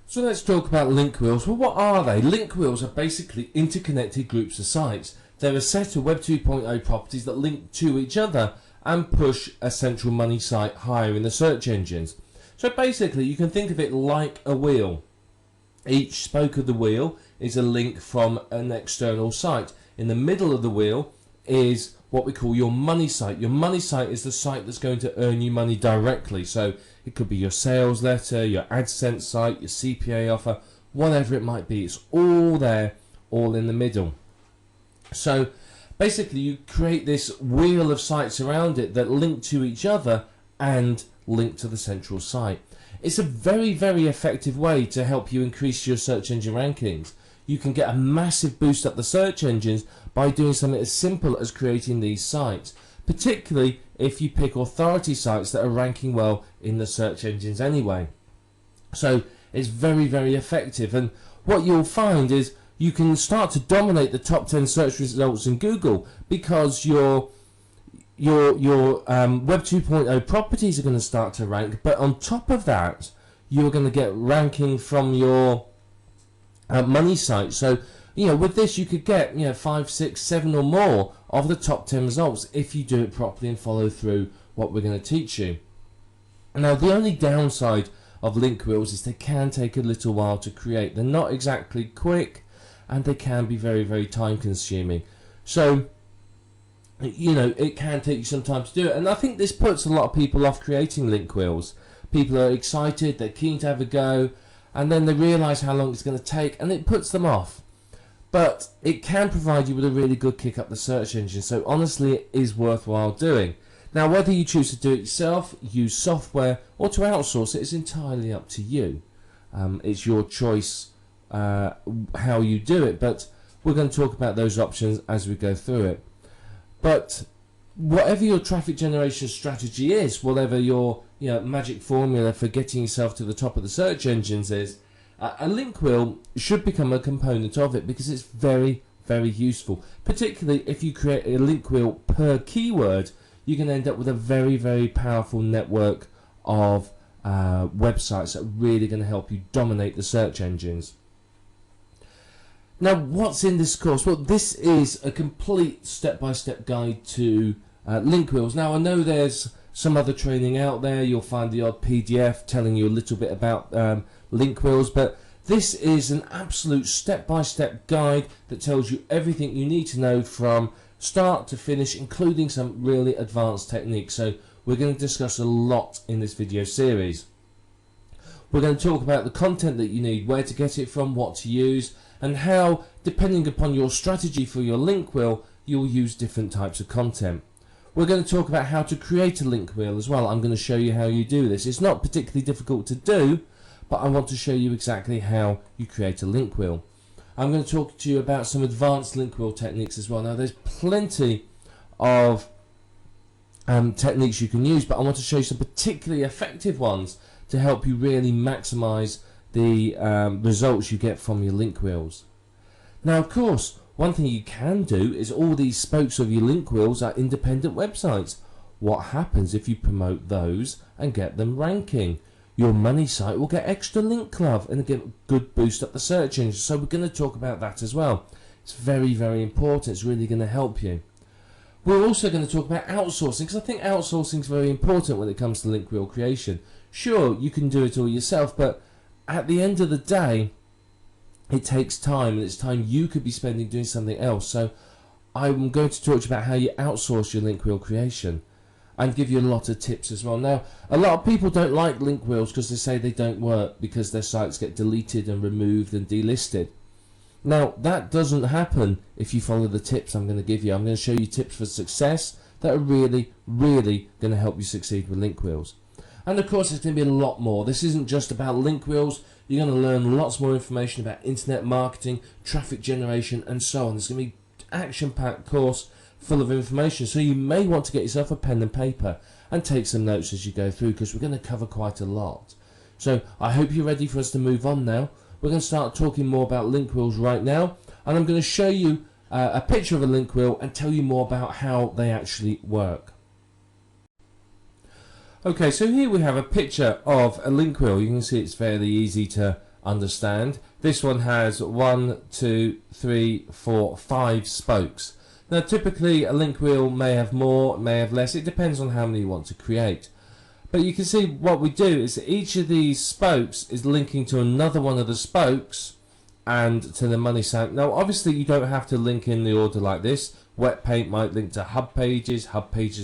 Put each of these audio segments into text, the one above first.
So let's talk about link wheels. Well, what are they? Link wheels are basically interconnected groups of sites. They're a set of Web 2.0 properties that link to each other and push a central money site higher in the search engines. So basically you can think of it like a wheel. Each spoke of the wheel is a link from an external site. In the middle of the wheel is what we call your money site. Your money site is the site that's going to earn you money directly. So it could be your sales letter, your AdSense site, your CPA offer, whatever it might be. It's all there, all in the middle. So basically you create this wheel of sites around it that link to each other and link to the central site. It's a very, very effective way to help you increase your search engine rankings. You can get a massive boost up the search engines by doing something as simple as creating these sites, particularly if you pick authority sites that are ranking well in the search engines anyway. So it's very, very effective, and what you'll find is you can start to dominate the top 10 search results in Google because your Web 2.0 properties are going to start to rank, but on top of that you're going to get ranking from your money site. So with this you could get 5, 6, 7 or more of the top 10 results if you do it properly and follow through what we're going to teach you. Now the only downside of link wheels is they can take a little while to create. They're not exactly quick and they can be very, very time consuming. So it can take you some time to do it, and I think this puts a lot of people off creating link wheels. People are excited, they're keen to have a go, and then they realise how long it's going to take and it puts them off. But it can provide you with a really good kick up the search engine, so honestly it is worthwhile doing. Now whether you choose to do it yourself, use software, or to outsource it is entirely up to you. It's your choice how you do it, but we're going to talk about those options as we go through it. But whatever your traffic generation strategy is, whatever your magic formula for getting yourself to the top of the search engines is, a link wheel should become a component of it because it's very, very useful. Particularly if you create a link wheel per keyword, you can end up with a very, very powerful network of websites that are really going to help you dominate the search engines. Now, what's in this course? Well, this is a complete step-by-step guide to link wheels. Now, I know there's some other training out there. You'll find the odd PDF telling you a little bit about link wheels, but this is an absolute step-by-step guide that tells you everything you need to know from start to finish, including some really advanced techniques. So we're going to discuss a lot in this video series. We're going to talk about the content that you need, where to get it from, what to use, and how, depending upon your strategy for your link wheel, you'll use different types of content. We're going to talk about how to create a link wheel as well. I'm going to show you how you do this. It's not particularly difficult to do, but I want to show you exactly how you create a link wheel. I'm going to talk to you about some advanced link wheel techniques as well. Now there's plenty of techniques you can use, but I want to show you some particularly effective ones to help you really maximize the results you get from your link wheels. Now of course, one thing you can do is all these spokes of your link wheels are independent websites. What happens if you promote those and get them ranking? Your money site will get extra link love and get a good boost up the search engine. So we're going to talk about that as well. It's very, very important. It's really going to help you. We're also going to talk about outsourcing, because I think outsourcing is very important when it comes to link wheel creation. Sure, you can do it all yourself, but at the end of the day, it takes time, and it's time you could be spending doing something else. So I'm going to talk to you about how you outsource your link wheel creation and give you a lot of tips as well. Now, a lot of people don't like link wheels because they say they don't work because their sites get deleted and removed and delisted. Now, that doesn't happen if you follow the tips I'm going to give you. I'm going to show you tips for success that are really, really going to help you succeed with link wheels. And of course, there's going to be a lot more. This isn't just about link wheels. You're going to learn lots more information about internet marketing, traffic generation, and so on. There's going to be an action-packed course full of information. So you may want to get yourself a pen and paper and take some notes as you go through, because we're going to cover quite a lot. So I hope you're ready for us to move on now. We're going to start talking more about link wheels right now. And I'm going to show you a picture of a link wheel and tell you more about how they actually work. Okay, so here we have a picture of a link wheel. You can see it's fairly easy to understand. This one has 1, 2, 3, 4, 5 spokes. Now typically a link wheel may have more, may have less, it depends on how many you want to create. But you can see what we do is that each of these spokes is linking to another one of the spokes and to the money site. Now obviously you don't have to link in the order like this. Wetpaint might link to Hub Pages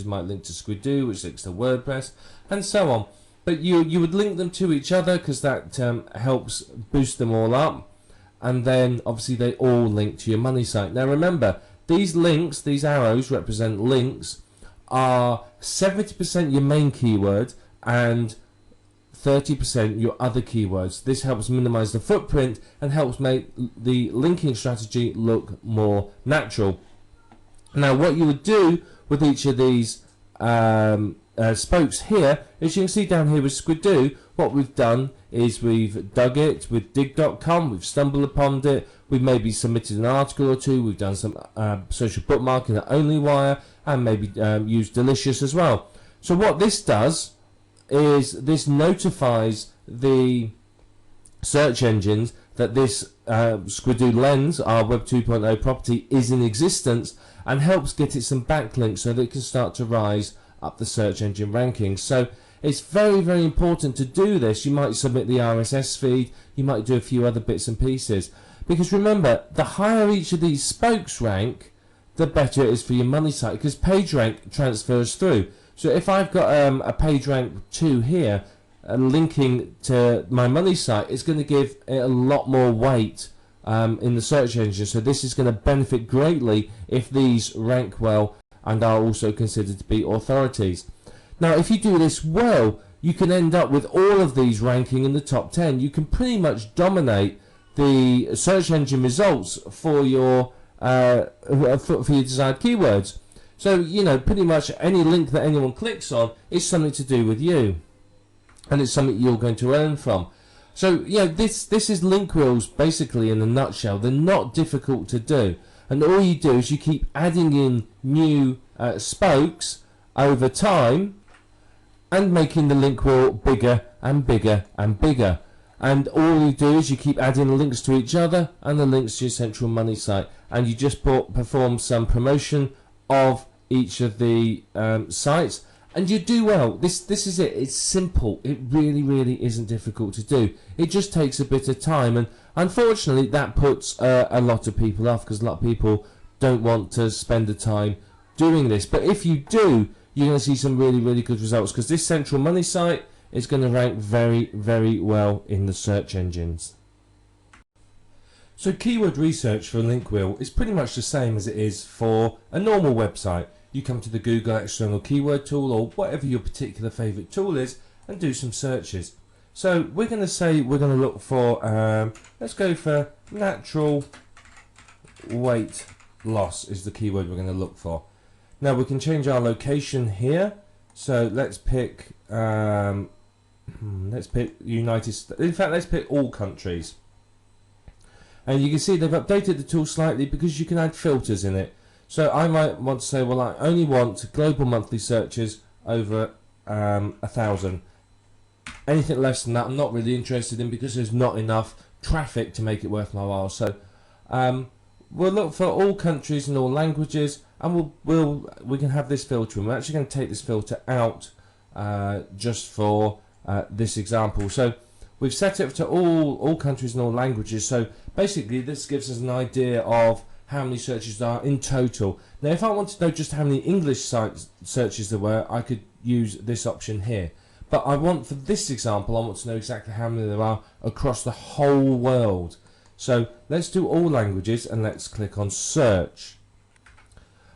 might link to Squidoo, which links to WordPress, and so on. But you would link them to each other because that helps boost them all up, and then obviously they all link to your money site. Now remember, these links, these arrows represent links, are 70% your main keyword and 30% your other keywords. This helps minimize the footprint and helps make the linking strategy look more natural. Now what you would do with each of these spokes here, as you can see down here with Squidoo, what we've done is we've dug it with dig.com, we've stumbled upon it, we've maybe submitted an article or two, we've done some social bookmarking at OnlyWire, and maybe used Delicious as well. So what this does is this notifies the search engines that this Squidoo Lens, our Web 2.0 property, is in existence, and helps get it some backlinks so that it can start to rise up the search engine rankings. So it's very, very important to do this. You might submit the RSS feed, you might do a few other bits and pieces, because remember, the higher each of these spokes rank, the better it is for your money site, because PageRank transfers through. So if I've got a PageRank 2 here linking to my money site, it's going to give it a lot more weight in the search engine. So this is going to benefit greatly if these rank well and are also considered to be authorities. Now if you do this well, you can end up with all of these ranking in the top 10. You can pretty much dominate the search engine results for your desired keywords. So you know, pretty much any link that anyone clicks on is something to do with you, and it's something you're going to earn from. So yeah, this is link wheels basically in a nutshell. They're not difficult to do, and all you do is you keep adding in new spokes over time and making the link wheel bigger and bigger and bigger. And all you do is you keep adding links to each other and the links to your central money site, and you just perform some promotion of each of the sites, and you do well. This is it. It's simple. It really, really isn't difficult to do. It just takes a bit of time, and unfortunately that puts a lot of people off, because a lot of people don't want to spend the time doing this. But if you do, you're going to see some really, really good results, because this central money site is going to rank very, very well in the search engines. So keyword research for a link wheel is pretty much the same as it is for a normal website. You come to the Google external keyword tool, or whatever your particular favorite tool is, and do some searches. So we're going to say we're going to look for, let's go for natural weight loss is the keyword we're going to look for. Now we can change our location here. So let's pick United States. In fact, let's pick all countries. And you can see they've updated the tool slightly because you can add filters in it. So I might want to say, well, I only want global monthly searches over 1,000. Anything less than that I'm not really interested in, because there's not enough traffic to make it worth my while. So we'll look for all countries and all languages, and we can have this filter. And we're actually going to take this filter out just for this example. So we've set it to all countries and all languages. So basically this gives us an idea of how many searches there are in total. Now if I want to know just how many English searches there were, I could use this option here. But I want, for this example, I want to know exactly how many there are across the whole world. So let's do all languages, and let's click on search.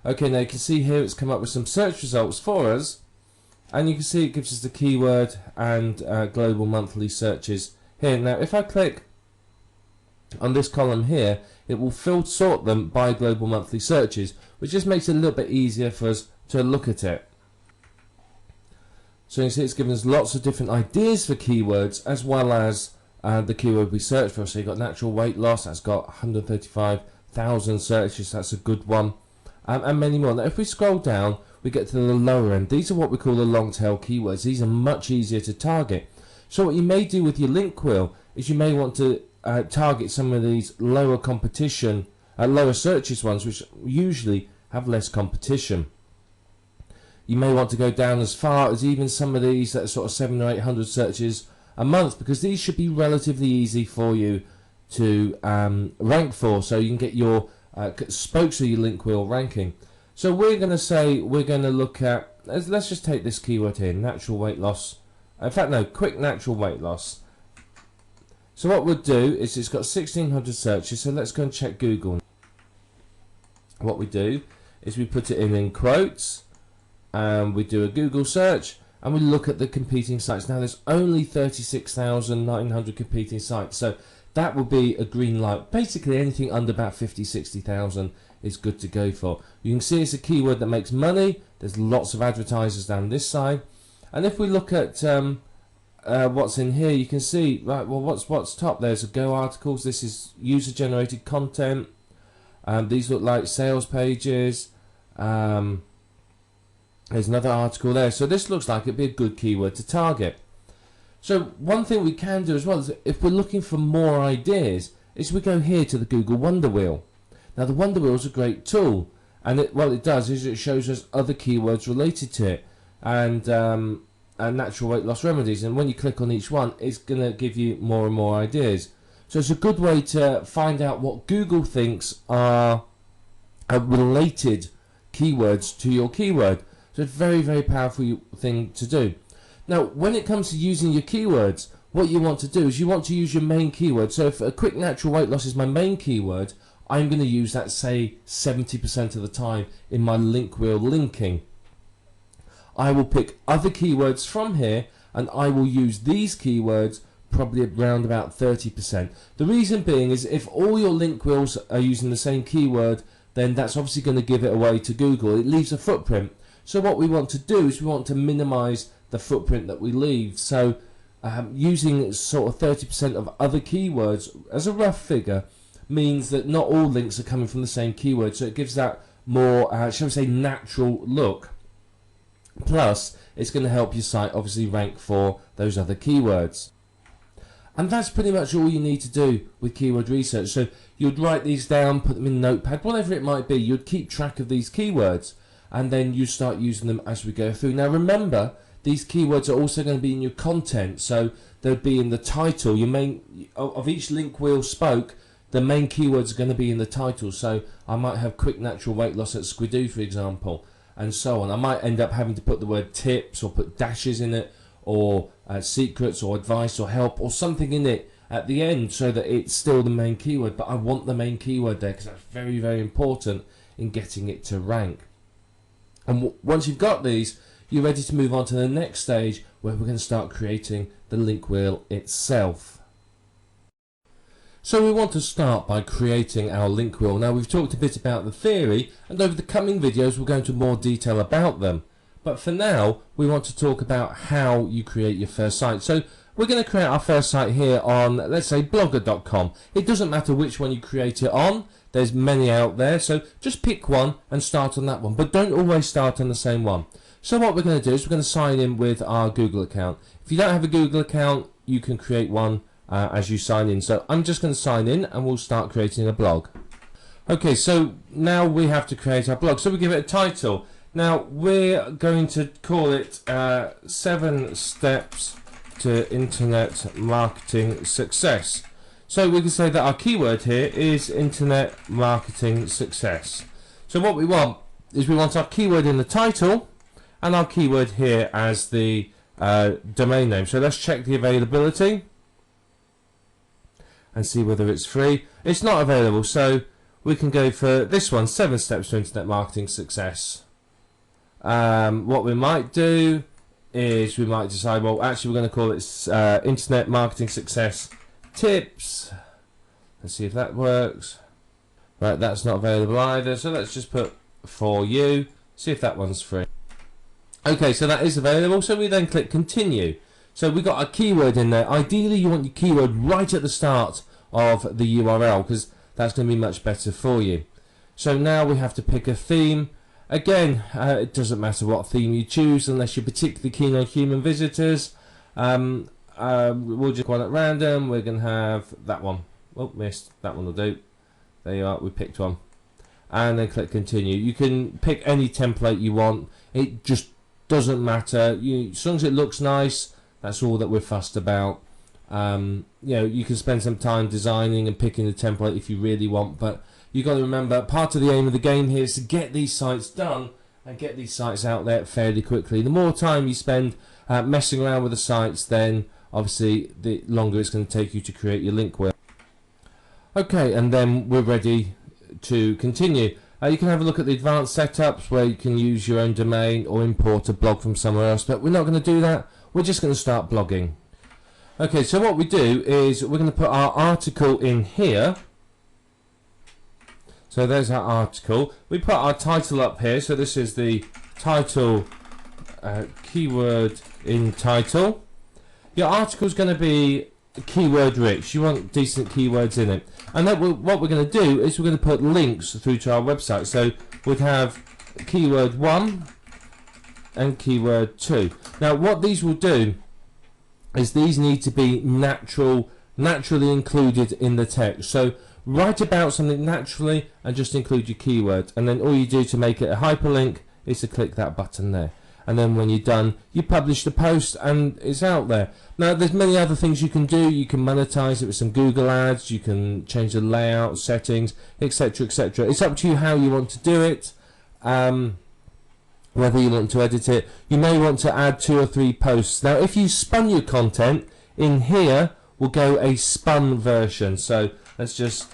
Okay, now you can see here it's come up with some search results for us, and you can see it gives us the keyword and global monthly searches here. Now if I click on this column here, it will sort them by global monthly searches, which just makes it a little bit easier for us to look at it. So you can see it's given us lots of different ideas for keywords, as well as the keyword we search for. So you've got natural weight loss, that's got 135,000 searches, that's a good one, and many more. Now if we scroll down, we get to the lower end. These are what we call the long tail keywords. These are much easier to target. So what you may do with your link wheel is you may want to target some of these lower competition, lower searches ones, which usually have less competition. You may want to go down as far as even some of these that are sort of 700 or 800 searches a month, because these should be relatively easy for you to rank for, so you can get your spokes of your link wheel ranking. So we're going to say we're going to look at, let's just take this keyword here, natural weight loss. In fact, no, quick natural weight loss. So what we'll do is it's got 1600 searches, so let's go and check Google. What we do is we put it in quotes, and we do a Google search, and we look at the competing sites. Now there's only 36,900 competing sites, so that will be a green light. Basically anything under about 50,000-60,000 is good to go for. You can see it's a keyword that makes money. There's lots of advertisers down this side, and if we look at what's in here, you can see, right, well, what's top? There's a Go articles. This is user generated content. These look like sales pages. There's another article there. So this looks like it'd be a good keyword to target. So one thing we can do as well is, if we're looking for more ideas, is we go here to the Google Wonder Wheel. Now the Wonder Wheel is a great tool, and what it does is it shows us other keywords related to it, and natural weight loss remedies, and when you click on each one, it's going to give you more and more ideas. So it's a good way to find out what Google thinks are related keywords to your keyword. So it's a very, very powerful thing to do. Now when it comes to using your keywords, what you want to do is you want to use your main keyword. So if a quick natural weight loss is my main keyword, I'm going to use that, say, 70% of the time in my link wheel linking. I will pick other keywords from here, and I will use these keywords probably around about 30%. The reason being is, if all your link wheels are using the same keyword, then that's obviously going to give it away to Google. It leaves a footprint. So what we want to do is we want to minimize the footprint that we leave. So using sort of 30% of other keywords as a rough figure means that not all links are coming from the same keyword. So it gives that more, shall we say, natural look. Plus, it's going to help your site obviously rank for those other keywords. And that's pretty much all you need to do with keyword research. So you'd write these down, put them in Notepad, whatever it might be. You'd keep track of these keywords, and then you start using them as we go through. Now remember, these keywords are also going to be in your content. So they'll be in the title. Your main of each link wheel spoke, the main keywords are going to be in the title. So I might have quick natural weight loss at Squidoo, for example, and so on. I might end up having to put the word tips or put dashes in it, or secrets or advice or help or something in it at the end, so that it's still the main keyword. But I want the main keyword there, because that's very, very important in getting it to rank. And once you've got these, you're ready to move on to the next stage, where we're going to start creating the link wheel itself. So we want to start by creating our link wheel. Now we've talked a bit about the theory, and over the coming videos we'll go into more detail about them. But for now, we want to talk about how you create your first site. So we're going to create our first site here on, let's say, blogger.com. It doesn't matter which one you create it on. There's many out there. So just pick one and start on that one. But don't always start on the same one. So what we're going to do is we're going to sign in with our Google account. If you don't have a Google account, you can create one as you sign in. So I'm just going to sign in, and we'll start creating a blog. Okay, so now we have to create our blog. So we give it a title. Now we're going to call it 7 Steps to Internet Marketing Success. So we can say that our keyword here is Internet Marketing Success. So what we want is we want our keyword in the title, and our keyword here as the domain name. So let's check the availability and see whether it's free. It's not available, so we can go for this one, 7 Steps to Internet Marketing Success. What we might do is we might decide, well, actually we're going to call it Internet Marketing Success Tips. Let's see if that works. Right, that's not available either, so let's just put for you, see if that one's free. Okay, so that is available, so we then click continue. So we got a keyword in there. Ideally you want your keyword right at the start of the URL, because that's going to be much better for you. So now we have to pick a theme. Again, it doesn't matter what theme you choose unless you're particularly keen on human visitors. we'll just one at random. We're going to have that one. Oh, missed. That one will do. There you are. We picked one. And then click continue. You can pick any template you want. It just doesn't matter. As long as it looks nice, that's all that we're fussed about. You can spend some time designing and picking the template if you really want, but you've got to remember, part of the aim of the game here is to get these sites done and get these sites out there fairly quickly. The more time you spend messing around with the sites, then obviously the longer it's going to take you to create your link wheel. Okay, and then we're ready to continue. You can have a look at the advanced setups where you can use your own domain or import a blog from somewhere else, but we're not going to do that. We're just going to start blogging. Okay, so what we do is we're going to put our article in here. So there's our article. We put our title up here. So this is the title, keyword in title. Your article is going to be keyword rich. You want decent keywords in it. And then what we're going to do is we're going to put links through to our website. So we'd have keyword 1 and keyword 2. Now what these will do is these need to be naturally included in the text. So write about something naturally and just include your keyword, and then all you do to make it a hyperlink is to click that button there, and then when you're done you publish the post and it's out there. Now there's many other things you can do. You can monetize it with some Google ads, you can change the layout settings, etc, etc. It's up to you how you want to do it, whether you want to edit it. You may want to add 2 or 3 posts. Now if you spun your content, in here will go a spun version. So let's just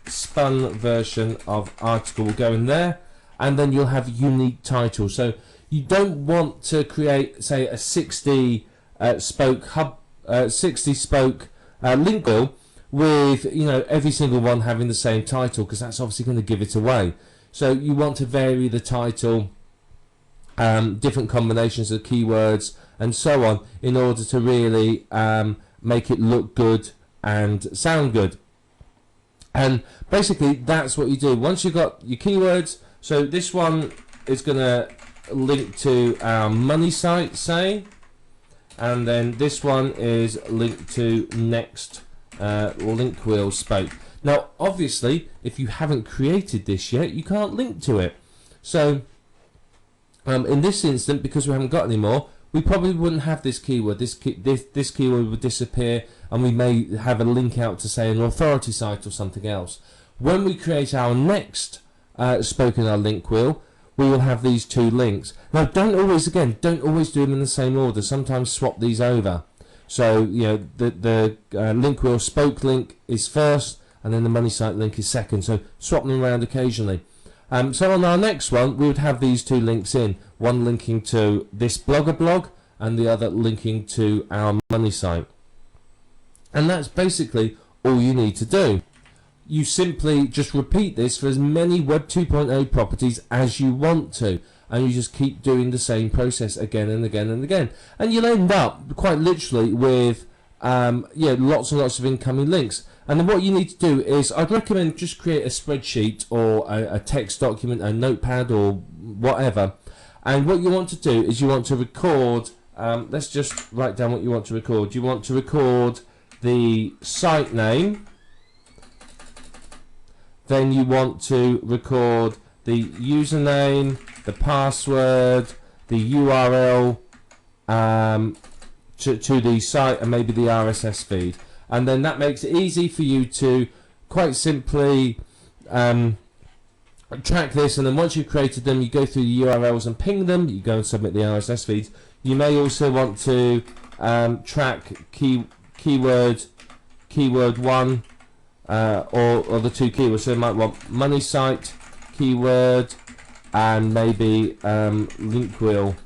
spun version of article will go in there, and then you'll have unique titles. So you don't want to create, say, a 60 spoke link wheel with every single one having the same title, because that's obviously going to give it away. So you want to vary the title, different combinations of keywords and so on, in order to really make it look good and sound good. And basically that's what you do once you've got your keywords. So this one is going to link to our money site, say, and then this one is linked to next link wheel spoke. Now obviously if you haven't created this yet, you can't link to it. So in this instant, because we haven't got any more, we probably wouldn't have this keyword. This keyword would disappear, and we may have a link out to, say, an authority site or something else. When we create our next spoke in our link wheel, we will have these 2 links. Now don't always do them in the same order. Sometimes swap these over. So the link wheel spoke link is first, and then the money site link is second. So swap them around occasionally. So on our next one, we would have these 2 links in, one linking to this Blogger blog and the other linking to our money site. And that's basically all you need to do. You simply just repeat this for as many Web 2.0 properties as you want to, and you just keep doing the same process again and again and again, and you'll end up quite literally with lots and lots of incoming links. And then what you need to do is, I'd recommend just create a spreadsheet or a text document, a notepad or whatever, and what you want to do is you want to record, let's just write down what you want to record. You want to record the site name, then you want to record the username, the password, the URL to the site, and maybe the RSS feed. And then that makes it easy for you to quite simply track this. And then once you've created them, you go through the URLs and ping them. You go and submit the RSS feeds. You may also want to track keyword 1 or the 2 keywords. So you might want money site keyword and maybe link wheel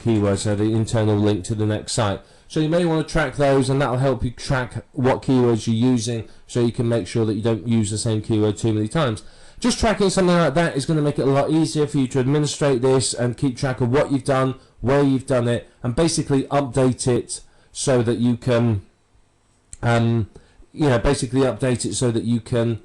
keyword, so the internal link to the next site. So you may want to track those, and that will help you track what keywords you're using, so you can make sure that you don't use the same keyword too many times. Just tracking something like that is going to make it a lot easier for you to administrate this and keep track of what you've done, where you've done it, and basically update it so that you can basically update it so that you can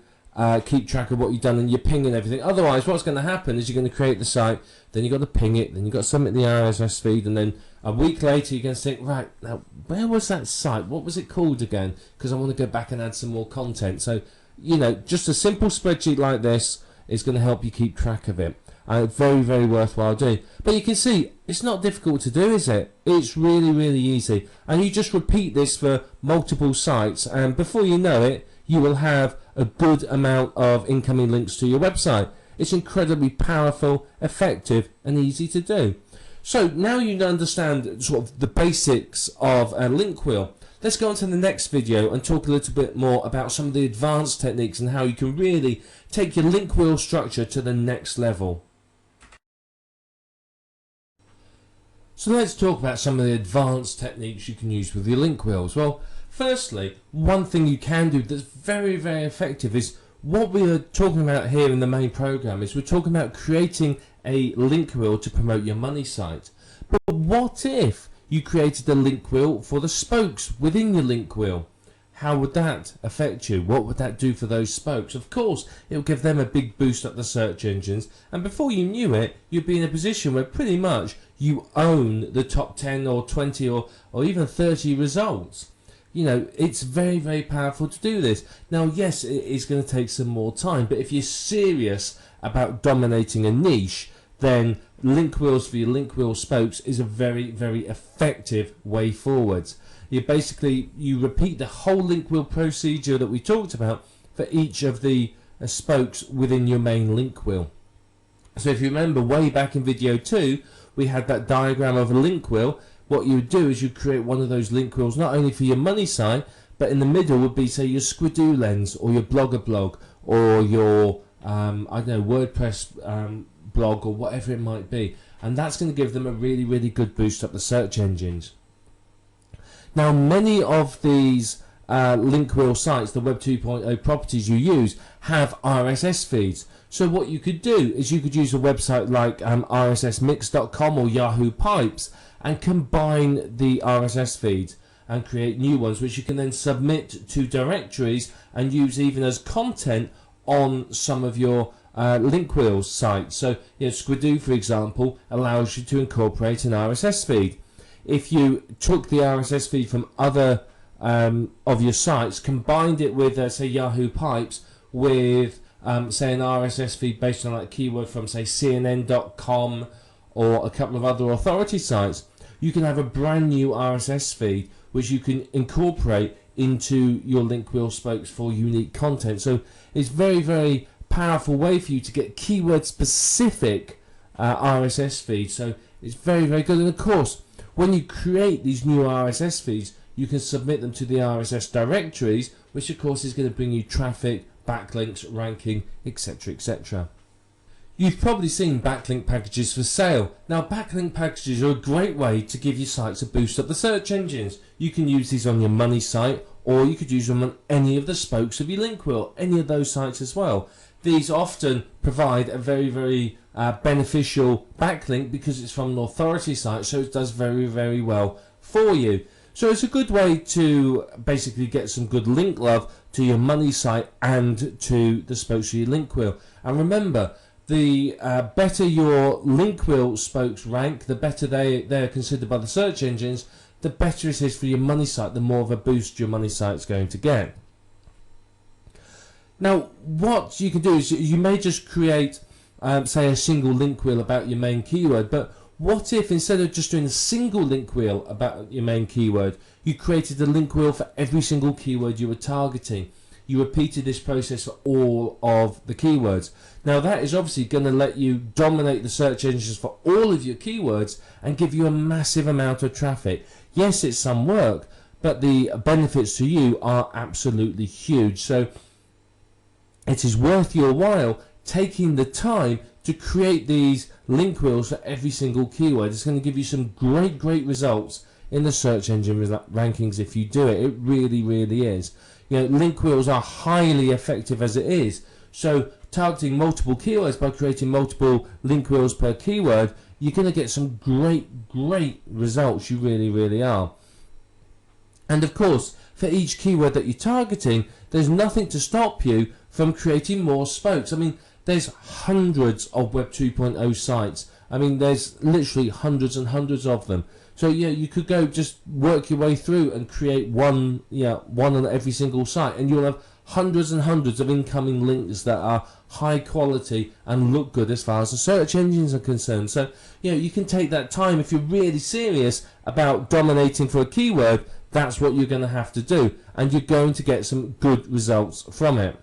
keep track of what you've done and your ping and everything. Otherwise, what's going to happen is you're going to create the site, then you've got to ping it, then you've got to submit the RSS feed, and then a week later you're going to think, right, now where was that site? What was it called again? Because I want to go back and add some more content. So, you know, just a simple spreadsheet like this is going to help you keep track of it. Very, very worthwhile doing. But you can see, it's not difficult to do, is it? It's really, really easy. And you just repeat this for multiple sites, and before you know it, you will have a good amount of incoming links to your website. It's incredibly powerful, effective, and easy to do. So now you understand sort of the basics of a link wheel. Let's go on to the next video and talk a little bit more about some of the advanced techniques and how you can really take your link wheel structure to the next level. So let's talk about some of the advanced techniques you can use with your link wheels. Well, firstly, one thing you can do that's very, very effective is what we are talking about here in the main program is we're talking about creating a link wheel to promote your money site. But what if you created a link wheel for the spokes within your link wheel? How would that affect you? What would that do for those spokes? Of course, it will give them a big boost up the search engines, and before you knew it, you'd be in a position where pretty much you own the top 10 or 20 or even 30 results. You know, it's very, very powerful to do this. Now, yes, it is going to take some more time, but if you're serious about dominating a niche, then link wheels for your link wheel spokes is a very, very effective way forwards. You repeat the whole link wheel procedure that we talked about for each of the spokes within your main link wheel. So if you remember way back in video 2, we had that diagram of a link wheel. What you would do is you create one of those link wheels not only for your money site, but in the middle would be, say, your Squidoo Lens or your Blogger blog or your I don't know, WordPress blog or whatever it might be, and that's going to give them a really, really good boost up the search engines. Now, many of these link wheel sites, the Web 2.0 properties you use, have RSS feeds. So what you could do is you could use a website like rssmix.com or Yahoo Pipes and combine the RSS feeds and create new ones, which you can then submit to directories and use even as content on some of your link wheels sites. So, you know, Squidoo, for example, allows you to incorporate an RSS feed. If you took the RSS feed from other of your sites, combined it with, say, Yahoo Pipes, with, say, an RSS feed based on like keyword from, say, CNN.com or a couple of other authority sites, you can have a brand new RSS feed which you can incorporate into your link wheel spokes for unique content. So it's very, very powerful way for you to get keyword specific RSS feeds. So it's very, very good. And of course, when you create these new RSS feeds, you can submit them to the RSS directories, which of course is going to bring you traffic, backlinks, ranking, etc., etc. You've probably seen backlink packages for sale. Now, backlink packages are a great way to give your sites a boost up the search engines. You can use these on your money site, or you could use them on any of the spokes of your link wheel, any of those sites as well. These often provide a very, very beneficial backlink because it's from an authority site, so it does very, very well for you. So it's a good way to basically get some good link love to your money site and to the spokes of your link wheel. And remember, the better your link wheel spokes rank, the better they're considered by the search engines, the better it is for your money site, the more of a boost your money site's going to get. Now, what you can do is you may just create, say, a single link wheel about your main keyword, but what if instead of just doing a single link wheel about your main keyword, you created a link wheel for every single keyword you were targeting? You repeated this process for all of the keywords. Now that is obviously going to let you dominate the search engines for all of your keywords and give you a massive amount of traffic. Yes, it's some work, but the benefits to you are absolutely huge. So it is worth your while taking the time to create these link wheels for every single keyword. It's going to give you some great, great results in the search engine rankings if you do it. It really, really is. You know, link wheels are highly effective as it is. So targeting multiple keywords by creating multiple link wheels per keyword, you're going to get some great, great results. You really, really are. And of course, for each keyword that you're targeting, there's nothing to stop you from creating more spokes. I mean, there's hundreds of Web 2.0 sites. I mean, there's literally hundreds and hundreds of them. So yeah, you could go just work your way through and create one on every single site, and you'll have hundreds and hundreds of incoming links that are high quality and look good as far as the search engines are concerned. So you can take that time. If you're really serious about dominating for a keyword, that's what you're going to have to do, and you're going to get some good results from it.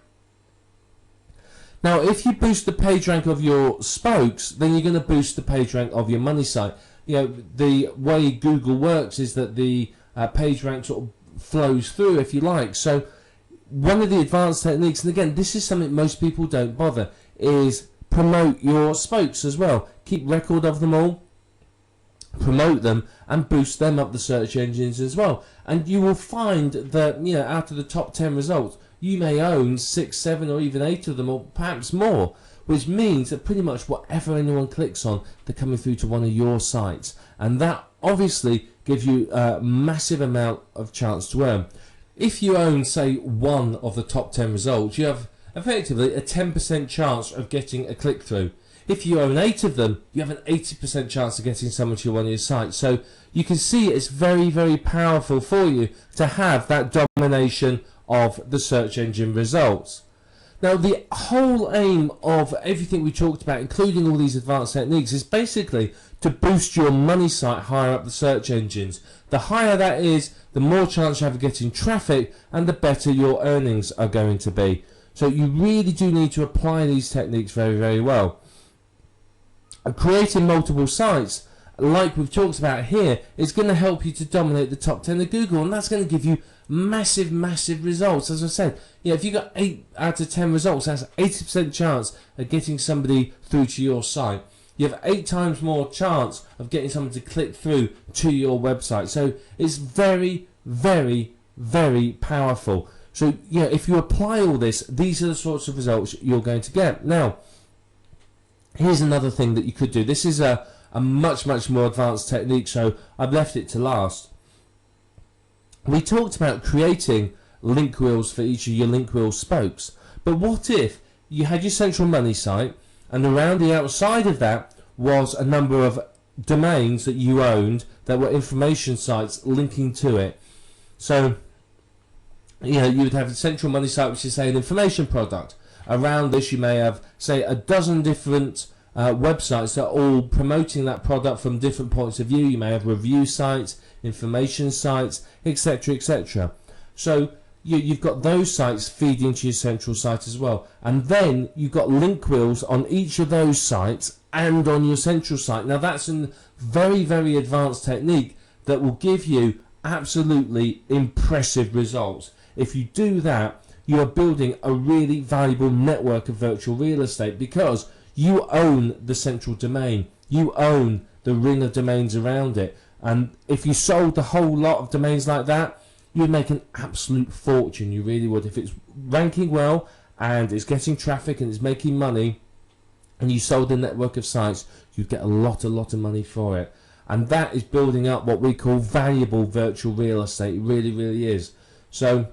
Now, if you boost the page rank of your spokes, then you're going to boost the page rank of your money site. The way Google works is that the page rank sort of flows through, if you like. So one of the advanced techniques, and again, this is something most people don't bother, is promote your spokes as well. Keep record of them all, promote them, and boost them up the search engines as well. And you will find that out of the top 10 results, you may own 6, 7, or even 8 of them, or perhaps more, which means that pretty much whatever anyone clicks on, they're coming through to one of your sites, and that obviously gives you a massive amount of chance to earn. If you own, say, 1 of the top 10 results, you have effectively a 10% chance of getting a click-through. If you own 8 of them, you have an 80% chance of getting someone to one of your sites. So you can see it's very, very powerful for you to have that domination of the search engine results. Now, the whole aim of everything we talked about, including all these advanced techniques, is basically to boost your money site higher up the search engines. The higher that is, the more chance you have of getting traffic, and the better your earnings are going to be. So you really do need to apply these techniques very, very well. Creating multiple sites, like we've talked about here, is going to help you to dominate the top 10 of Google, and that's going to give you massive, massive results. As I said, if you got 8 out of 10 results, that's 80% chance of getting somebody through to your site. You have 8 times more chance of getting someone to click through to your website. So it's very, very, very powerful. So if you apply all this, these are the sorts of results you're going to get. Now, here's another thing that you could do. This is a much, much more advanced technique, so I've left it to last. We talked about creating link wheels for each of your link wheel spokes, but what if you had your central money site, and around the outside of that was a number of domains that you owned that were information sites linking to it? So you would have a central money site, which is, say, an information product. Around this you may have, say, a dozen different websites that are all promoting that product from different points of view. You may have review sites, information sites, etc., etc. So you've got those sites feeding into your central site as well, and then you've got link wheels on each of those sites and on your central site. Now that's a very, very advanced technique that will give you absolutely impressive results. If you do that, you are building a really valuable network of virtual real estate, because you own the central domain, you own the ring of domains around it, and if you sold the whole lot of domains like that, you'd make an absolute fortune. You really would. If it's ranking well and it's getting traffic and it's making money, and you sold a network of sites, you'd get a lot of money for it. And that is building up what we call valuable virtual real estate. It really, really is. So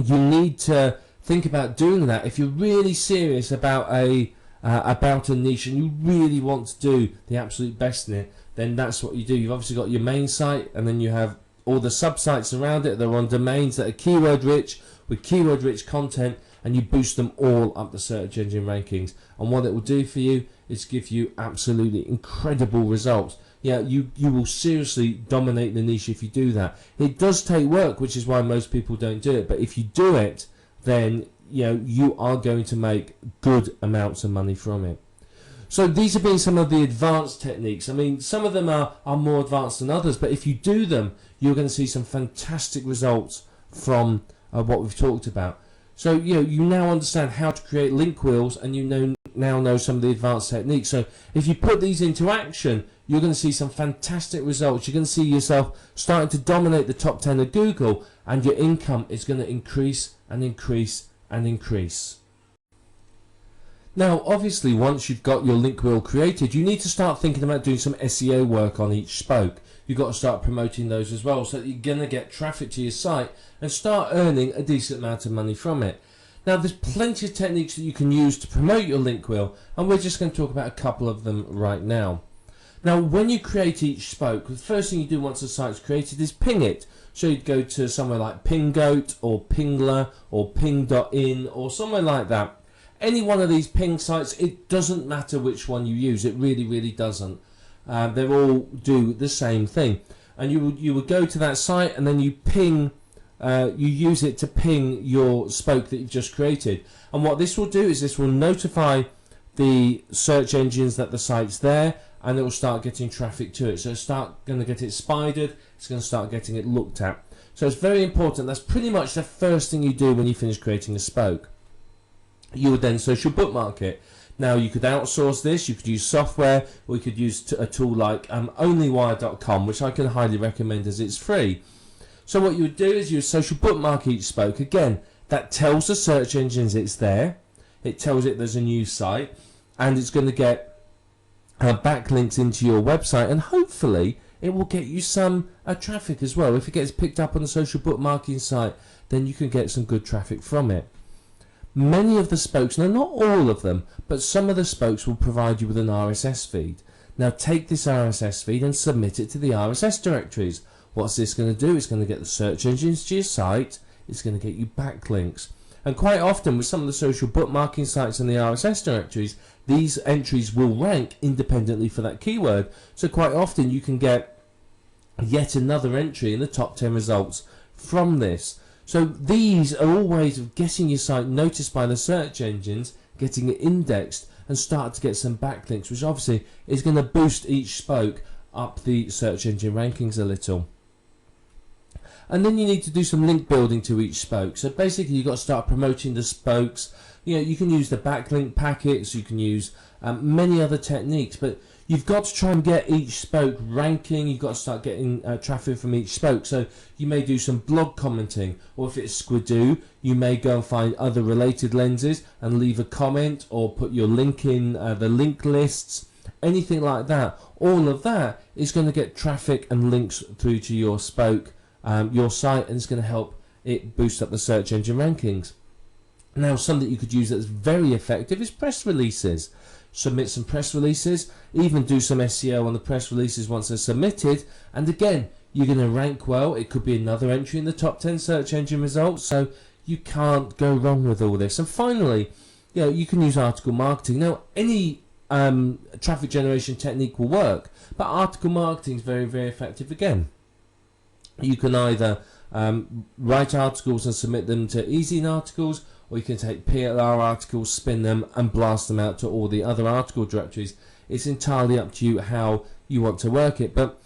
you need to think about doing that. If you're really serious about a niche and you really want to do the absolute best in it, then that's what you do. You've obviously got your main site, and then you have all the sub-sites around it. They're on domains that are keyword rich, with keyword rich content, and you boost them all up the search engine rankings. And what it will do for you is give you absolutely incredible results. You will seriously dominate the niche if you do that. It does take work, which is why most people don't do it, but if you do it, then you are going to make good amounts of money from it. So these have been some of the advanced techniques. I mean, some of them are more advanced than others, but if you do them, you're going to see some fantastic results from what we've talked about. So you now understand how to create link wheels, and you now know some of the advanced techniques. So if you put these into action, you're going to see some fantastic results. You're going to see yourself starting to dominate the top 10 of Google, and your income is going to increase and increase and increase. Now, obviously, once you've got your link wheel created, you need to start thinking about doing some SEO work on each spoke. You've got to start promoting those as well, so that you're going to get traffic to your site and start earning a decent amount of money from it. Now there's plenty of techniques that you can use to promote your link wheel, and we're just going to talk about a couple of them right now. Now when you create each spoke, the first thing you do once the site's created is ping it. So you'd go to somewhere like Pingoat or Pingler or Ping.in or somewhere like that. Any one of these ping sites, it doesn't matter which one you use, it really doesn't. They all do the same thing. And you would go to that site and then you ping, you use it to ping your spoke that you've just created. And what this will do is this will notify the search engines that the site's there, and it will start getting traffic to it. So it's going to get it spidered, it's going to start getting it looked at. So it's very important. That's pretty much the first thing you do when you finish creating a spoke. You would then social bookmark it. Now you could outsource this, you could use software, or you could use a tool like onlywire.com, which I can highly recommend as it's free. So what you would do is you would social bookmark each spoke. Again, that tells the search engines it's there, it tells it there's a new site, and it's going to get backlinks into your website, and hopefully it will get you some traffic as well. If it gets picked up on the social bookmarking site, then you can get some good traffic from it. Many of the spokes, now not all of them, but some of the spokes will provide you with an RSS feed. Now take this RSS feed and submit it to the RSS directories. What's this going to do? It's going to get the search engines to your site, it's going to get you backlinks. And quite often with some of the social bookmarking sites and the RSS directories, these entries will rank independently for that keyword. So quite often you can get yet another entry in the top 10 results from this. So these are all ways of getting your site noticed by the search engines, getting it indexed, and start to get some backlinks, which obviously is going to boost each spoke up the search engine rankings a little. And then you need to do some link building to each spoke. So basically you've got to start promoting the spokes. You know, you can use the backlink packets, you can use many other techniques, but you've got to try and get each spoke ranking. You've got to start getting traffic from each spoke. So you may do some blog commenting, or if it's Squidoo, you may go and find other related lenses and leave a comment, or put your link in the link lists, anything like that. All of that is going to get traffic and links through to your spoke, your site, and it's going to help it boost up the search engine rankings. Now, something you could use that's very effective is press releases. Submit some press releases, even do some SEO on the press releases once they're submitted, and again, you're going to rank well. It could be another entry in the top 10 search engine results, so you can't go wrong with all this. And finally, you know, you can use article marketing. Now, any traffic generation technique will work, but article marketing is very effective again. You can either write articles and submit them to Easy Articles, or you can take PLR articles, spin them, and blast them out to all the other article directories. It's entirely up to you how you want to work it, but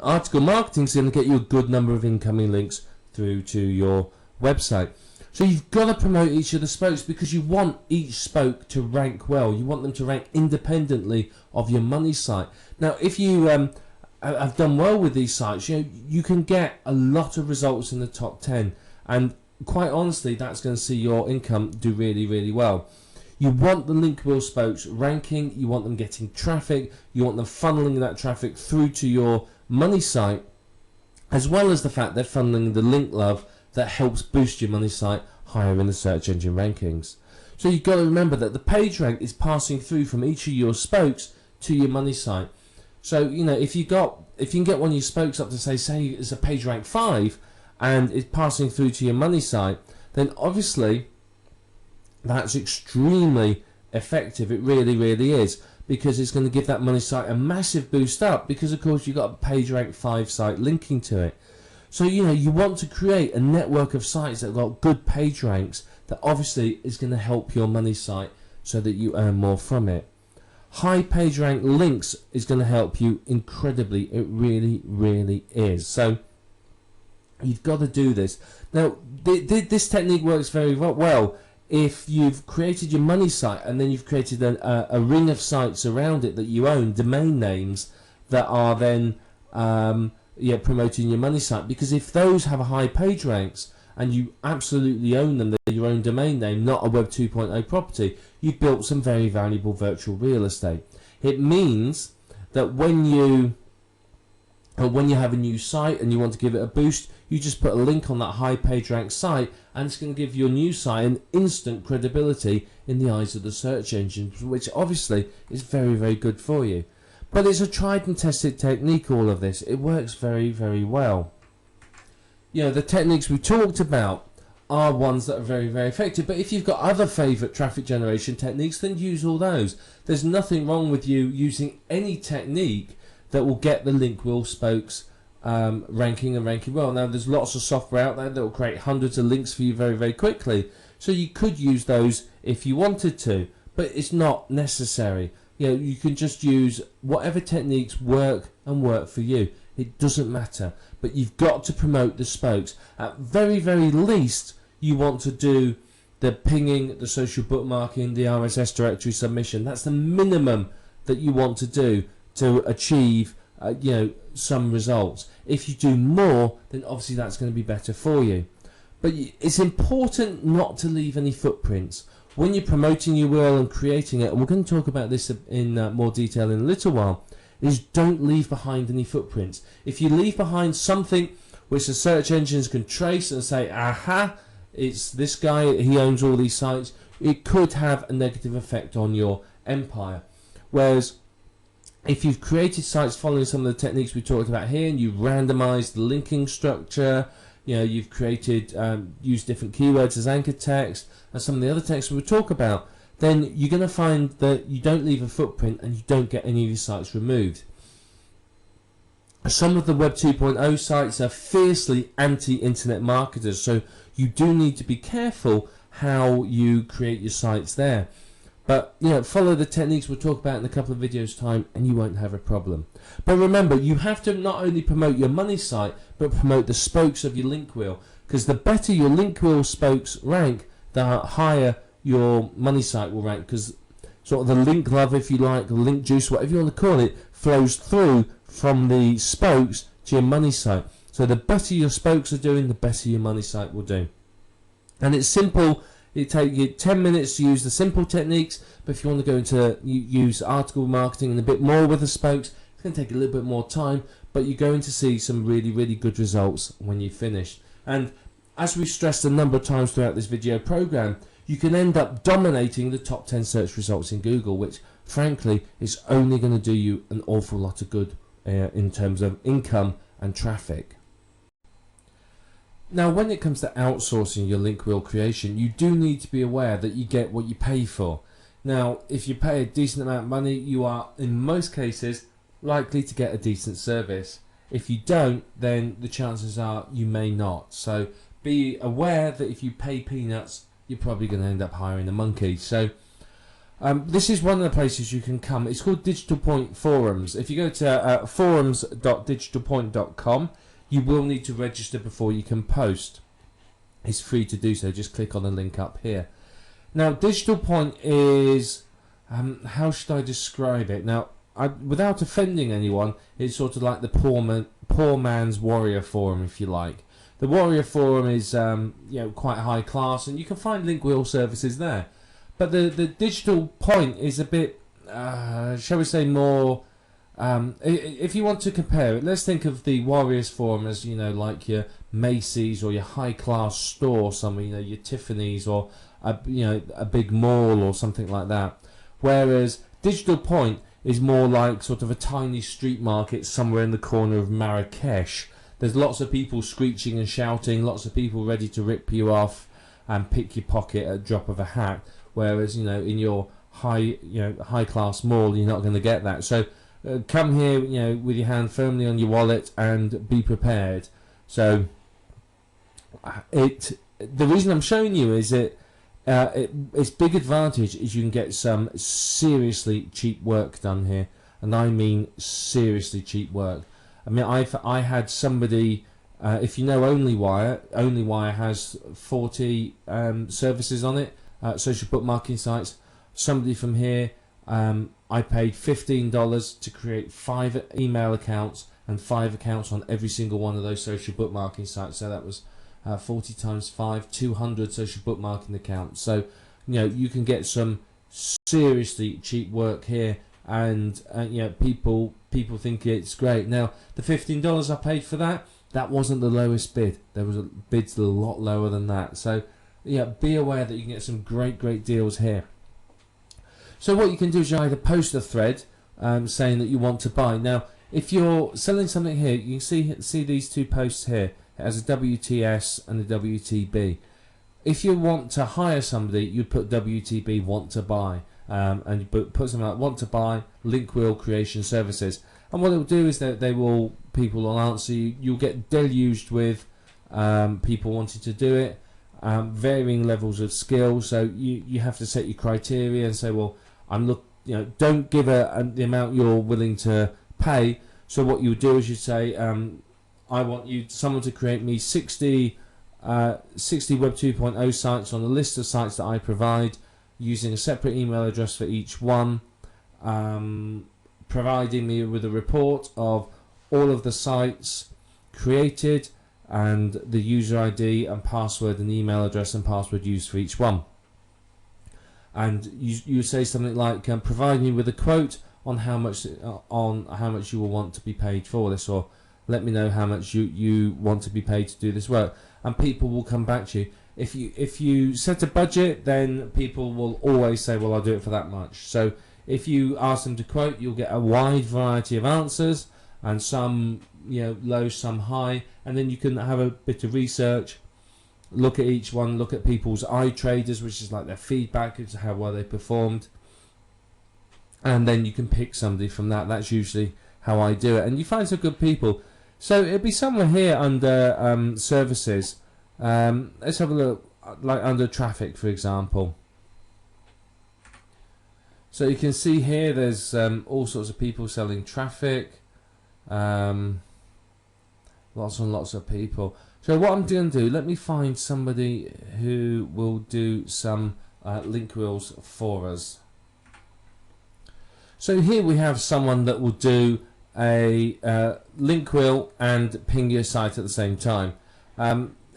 article marketing is going to get you a good number of incoming links through to your website. So you've got to promote each of the spokes, because you want each spoke to rank well. You want them to rank independently of your money site. Now, if you have done well with these sites, you know, you can get a lot of results in the top 10, and quite honestly, that's going to see your income do really well. You want the link wheel spokes ranking, you want them getting traffic, you want them funneling that traffic through to your money site, as well as the fact they're funneling the link love that helps boost your money site higher in the search engine rankings. So you've got to remember that the page rank is passing through from each of your spokes to your money site. So, you know, if you can get one of your spokes up to say it's a page rank 5 and it's passing through to your money site, then obviously that's extremely effective. It really is, because it's going to give that money site a massive boost up, because of course you've got a page rank 5 site linking to it. So, you know, you want to create a network of sites that have got good page ranks that obviously is going to help your money site so that you earn more from it. High page rank links is going to help you incredibly. It really is. So you've got to do this. Now, this technique works very well if you've created your money site and then you've created a ring of sites around it that you own, domain names that are then promoting your money site. Because if those have a high page ranks and you absolutely own them, they're your own domain name, not a Web 2.0 property, you've built some very valuable virtual real estate. It means that when you have a new site and you want to give it a boost, You just put a link on that high page rank site, and it's going to give your new site an instant credibility in the eyes of the search engines, which obviously is very, very good for you. But it's a tried and tested technique, all of this. It works very, very well. You know, the techniques we talked about are ones that are very, very effective. But if you've got other favourite traffic generation techniques, then use all those. There's nothing wrong with you using any technique that will get the link wheel spokes ranking and ranking well. Now, there's lots of software out there that will create hundreds of links for you very, very quickly. So you could use those if you wanted to, but it's not necessary. You know, you can just use whatever techniques work and work for you. It doesn't matter. But you've got to promote the spokes. At very, very least, you want to do the pinging, the social bookmarking, the RSS directory submission. That's the minimum that you want to do to achieve some results. If you do more, then obviously that's going to be better for you. But it's important not to leave any footprints. When you're promoting your URL and creating it, and we're going to talk about this in more detail in a little while, is don't leave behind any footprints. If you leave behind something which the search engines can trace and say, aha, it's this guy, he owns all these sites, it could have a negative effect on your empire. Whereas if you've created sites following some of the techniques we talked about here, and you've randomized the linking structure, you've created, used different keywords as anchor text, and some of the other texts we'll talk about, then you're going to find that you don't leave a footprint and you don't get any of your sites removed. Some of the Web 2.0 sites are fiercely anti-internet marketers, so you do need to be careful how you create your sites there. But follow the techniques we'll talk about in a couple of videos time and you won't have a problem. But remember, you have to not only promote your money site, but promote the spokes of your link wheel, because the better your link wheel spokes rank, the higher your money site will rank, because sort of the link love, if you like, the link juice, whatever you want to call it, flows through from the spokes to your money site. So the better your spokes are doing, the better your money site will do. And it's simple. It takes you 10 minutes to use the simple techniques, but if you want to go into use article marketing and a bit more with the spokes, it's going to take a little bit more time, but you're going to see some really, really good results when you finish. And as we've stressed a number of times throughout this video program, you can end up dominating the top 10 search results in Google, which frankly is only going to do you an awful lot of good in terms of income and traffic. Now, when it comes to outsourcing your link wheel creation, you do need to be aware that you get what you pay for. Now, if you pay a decent amount of money, you are in most cases likely to get a decent service. If you don't, then the chances are you may not. So be aware that if you pay peanuts, you're probably going to end up hiring a monkey. So this is one of the places you can come. It's called Digital Point Forums. If you go to forums.digitalpoint.com, you will need to register before you can post. It's free to do so. Just click on the link up here. Now, Digital Point is, how should I describe it? Now, without offending anyone, it's sort of like the poor man's warrior forum, if you like. The Warrior Forum is quite high class, and you can find link wheel services there. But the Digital Point is a bit, shall we say, more. If you want to compare it, let's think of the Warriors Forum as like your Macy's or your high class store, somewhere, your Tiffany's or a big mall or something like that. Whereas Digital Point is more like sort of a tiny street market somewhere in the corner of Marrakesh. There's lots of people screeching and shouting, lots of people ready to rip you off and pick your pocket at a drop of a hat. Whereas, in your high class mall, you're not going to get that. So come here, with your hand firmly on your wallet and be prepared. So the reason I'm showing you is that its big advantage is you can get some seriously cheap work done here, and I mean seriously cheap work. I mean, I had somebody, if you know OnlyWire has 40 services on it, social bookmarking sites. Somebody from here, I paid $15 to create 5 email accounts and 5 accounts on every single one of those social bookmarking sites. So that was 40 times 5, 200 social bookmarking accounts. So you can get some seriously cheap work here, and people think it's great. Now, the $15 I paid for that that wasn't the lowest bid. There was bids a lot lower than that. So yeah, be aware that you can get some great deals here. So what you can do is you either post a thread saying that you want to buy. Now, if you're selling something here, you can see these two posts here. It has a WTS and a WTB. If you want to hire somebody, you'd put WTB want to buy, and you put something like want to buy link wheel creation services. And what it will do is that people will answer you. You'll get deluged with people wanting to do it, varying levels of skill. So you have to set your criteria and say, well, don't give the amount you're willing to pay. So what you would do is you say, I want someone to create me 60 Web 2.0 sites on the list of sites that I provide, using a separate email address for each one, providing me with a report of all of the sites created and the user ID and password and email address and password used for each one. And you say something like, provide me with a quote on how much you will want to be paid for this, or let me know how much you want to be paid to do this work, and people will come back to you. If you set a budget, then people will always say, well, I'll do it for that much. So if you ask them to quote, you'll get a wide variety of answers, and some low, some high, and then you can have a bit of research, look at each one, look at people's iTraders, which is like their feedback as to how well they performed, and then you can pick somebody from that. That's usually how I do it, and you find some good people. So it'll be somewhere here under services. Let's have a look, like under traffic, for example. So you can see here there's all sorts of people selling traffic, lots and lots of people. So what I'm going to do, let me find somebody who will do some link wheels for us. So here we have someone that will do a link wheel and ping your site at the same time.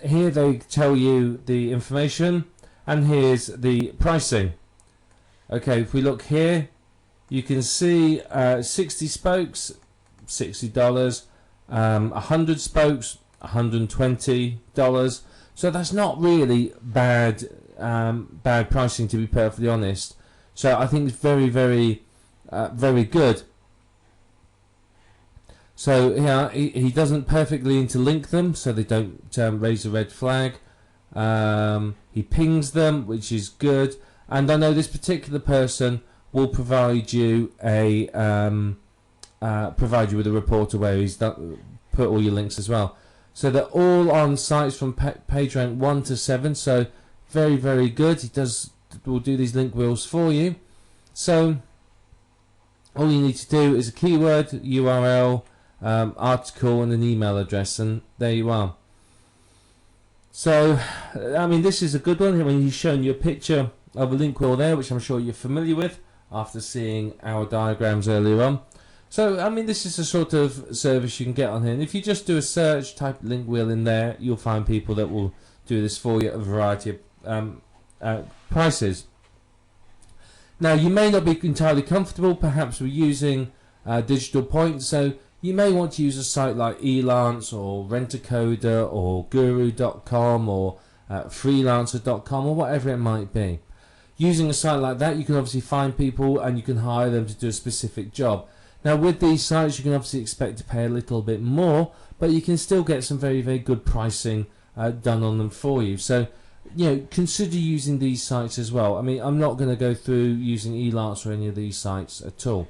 Here they tell you the information, and here's the pricing. Okay, if we look here, you can see 60 spokes, $60, 100 spokes, $120. So that's not really bad pricing, to be perfectly honest. So I think it's very good. So yeah, he doesn't perfectly interlink them, so they don't raise a red flag. He pings them, which is good. And I know this particular person will provide you with a report of where he's put all your links as well. So they're all on sites from PageRank 1 to 7. So very good. He will do these link wheels for you. So all you need to do is a keyword, URL, article, and an email address, and there you are. So I mean, this is a good one. When he's showing you a picture of a link wheel there, which I'm sure you're familiar with after seeing our diagrams earlier on. So I mean, this is a sort of service you can get on here, and if you just do a search, type link wheel in there, you'll find people that will do this for you at a variety of prices. Now, you may not be entirely comfortable perhaps with using digital points, so you may want to use a site like Elance or Rent-A-Coder or Guru.com or Freelancer.com or whatever it might be. Using a site like that, you can obviously find people and you can hire them to do a specific job. Now, with these sites, you can obviously expect to pay a little bit more, but you can still get some very good pricing done on them for you. So, consider using these sites as well. I mean, I'm not going to go through using Elance or any of these sites at all.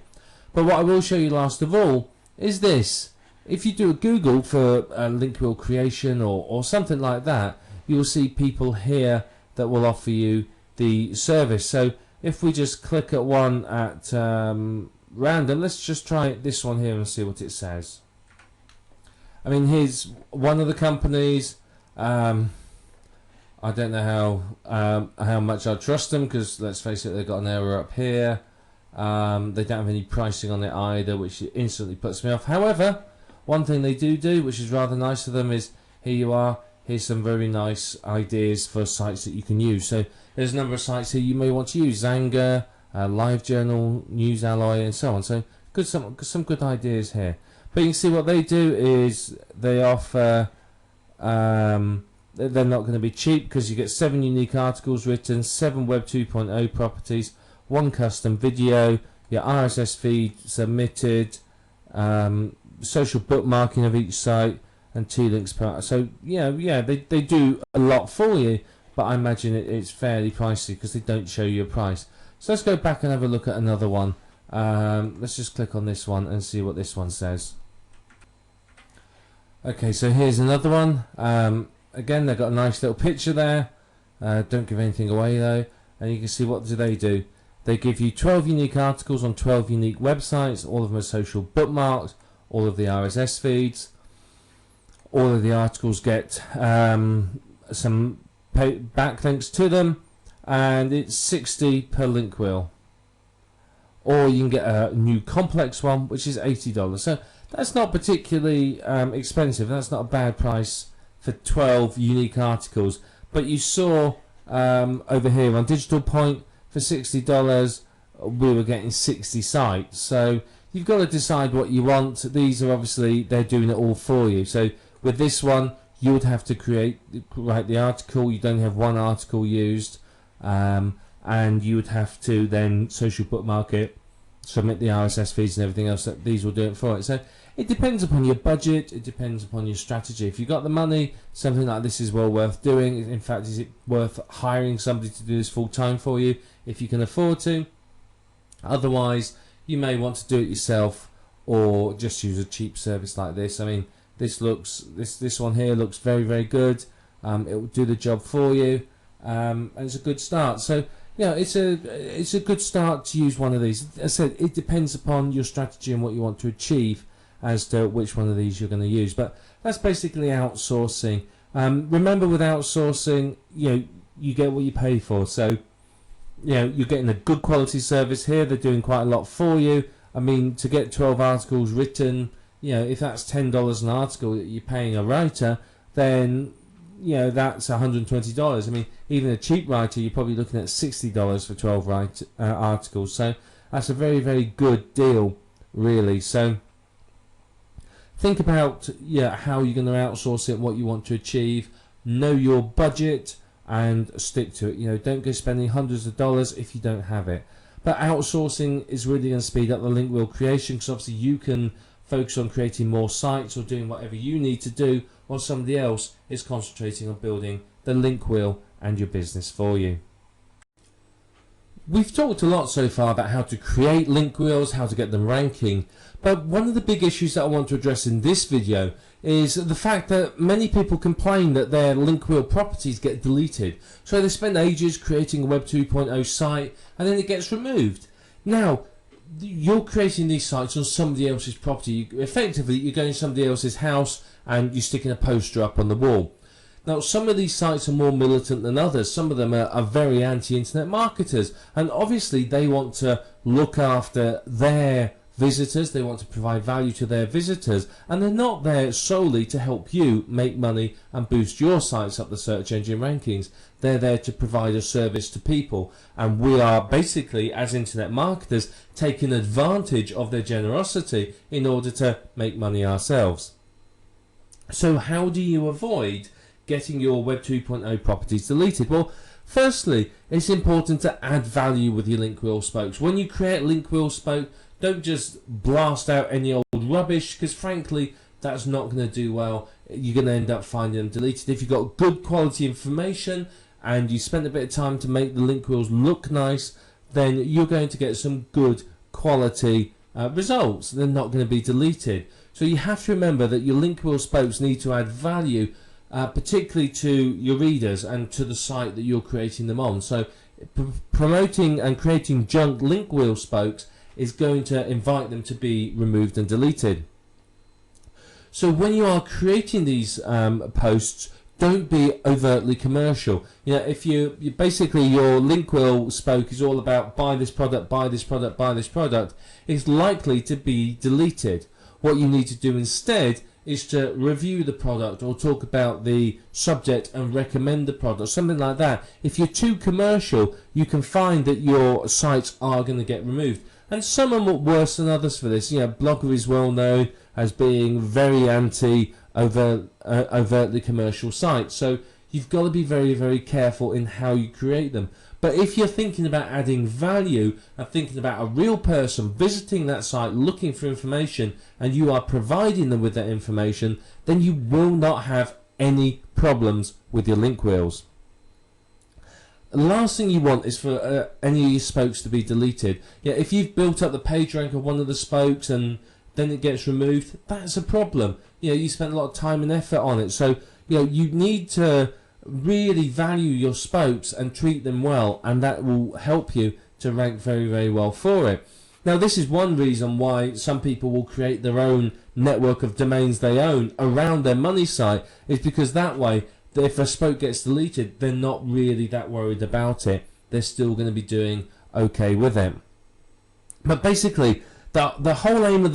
But what I will show you last of all is this. If you do a Google for link wheel creation or something like that, you'll see people here that will offer you the service. So if we just click at one at random, let's just try this one here and see what it says. I mean, here's one of the companies. I don't know how much I trust them, because let's face it, they've got an error up here. They don't have any pricing on it either, which instantly puts me off. However, one thing they do, which is rather nice of them, is here you are. Here's some very nice ideas for sites that you can use. So there's a number of sites here you may want to use: Xanga, LiveJournal, NewsAlloy, and so on. So some good ideas here. But you can see what they do is they offer, they're not going to be cheap because you get 7 unique articles written, 7 Web 2.0 properties, 1 custom video, your RSS feed submitted, social bookmarking of each site, and 2 links per. So yeah, they do a lot for you, but I imagine it's fairly pricey because they don't show you a price. So let's go back and have a look at another one. Let's just click on this one and see what this one says. Okay, so here's another one. Again, they've got a nice little picture there. Don't give anything away though. And you can see what do. They give you 12 unique articles on 12 unique websites. All of them are social bookmarks. All of the RSS feeds. All of the articles get some backlinks to them, and it's 60 per link wheel. Or you can get a new complex one, which is $80. So that's not particularly expensive. That's not a bad price for 12 unique articles. But you saw over here on Digital Point for $60, we were getting 60 sites. So you've got to decide what you want. These are obviously, they're doing it all for you. So with this one, you would have to write the article. You'd only have 1 article used, and you would have to then social bookmark it, submit the RSS feeds and everything else. That these will do it for it. So it depends upon your budget. It depends upon your strategy. If you've got the money, something like this is well worth doing. In fact, is it worth hiring somebody to do this full time for you if you can afford to? Otherwise, you may want to do it yourself or just use a cheap service like this. I mean, this one here looks very, very good. It will do the job for you, and it's a good start. So yeah, it's a good start to use one of these. As I said, it depends upon your strategy and what you want to achieve as to which one of these you're going to use. But that's basically outsourcing. Remember, with outsourcing, you get what you pay for. So you're getting a good quality service here. They're doing quite a lot for you. I mean, to get 12 articles written, if that's $10 an article that you're paying a writer, then that's $120. I mean, even a cheap writer, you're probably looking at $60 for 12 articles. So that's a very, very good deal, really. So think about how you're going to outsource it, what you want to achieve, know your budget, and stick to it. Don't go spending hundreds of dollars if you don't have it. But outsourcing is really going to speed up the link wheel creation, because obviously you can focus on creating more sites or doing whatever you need to do, while somebody else is concentrating on building the link wheel and your business for you. We've talked a lot so far about how to create link wheels, how to get them ranking, but one of the big issues that I want to address in this video is the fact that many people complain that their link wheel properties get deleted. So they spend ages creating a Web 2.0 site and then it gets removed. Now, you're creating these sites on somebody else's property. Effectively, you're going to somebody else's house and you're sticking a poster up on the wall. Now, some of these sites are more militant than others. Some of them are very anti-internet marketers, and obviously they want to look after their visitors. They want to provide value to their visitors, and they're not there solely to help you make money and boost your sites up the search engine rankings. They're there to provide a service to people, and we are basically, as internet marketers, taking advantage of their generosity in order to make money ourselves. So how do you avoid getting your Web 2.0 properties deleted? Well, firstly, it's important to add value with your link wheel spokes. When you create link wheel spoke, don't just blast out any old rubbish, because frankly, that's not going to do well. You're going to end up finding them deleted. If you've got good quality information and you spend a bit of time to make the link wheels look nice, then you're going to get some good quality results. They're not going to be deleted. So you have to remember that your link wheel spokes need to add value, particularly to your readers and to the site that you're creating them on. So promoting and creating junk link wheel spokes is going to invite them to be removed and deleted. So when you are creating these posts, don't be overtly commercial. If you basically, your link wheel spoke is all about buy this product, buy this product, buy this product, it's likely to be deleted. What you need to do instead is to review the product or talk about the subject and recommend the product, something like that. If you're too commercial, you can find that your sites are going to get removed. And some are worse than others for this. Blogger is well known. as being very overtly commercial sites. So you've got to be very, very careful in how you create them. But if you're thinking about adding value and thinking about a real person visiting that site looking for information, and you are providing them with that information, then you will not have any problems with your link wheels. The last thing you want is for any of your spokes to be deleted. Yeah, if you've built up the page rank of one of the spokes and then it gets removed, that's a problem. You know, you spent a lot of time and effort on it. So, you know, you need to really value your spokes and treat them well, and that will help you to rank very, very well for it. Now, this is one reason why some people will create their own network of domains they own around their money site, is because that way, if a spoke gets deleted, they're not really that worried about it. They're still going to be doing okay with it. But basically, the whole aim of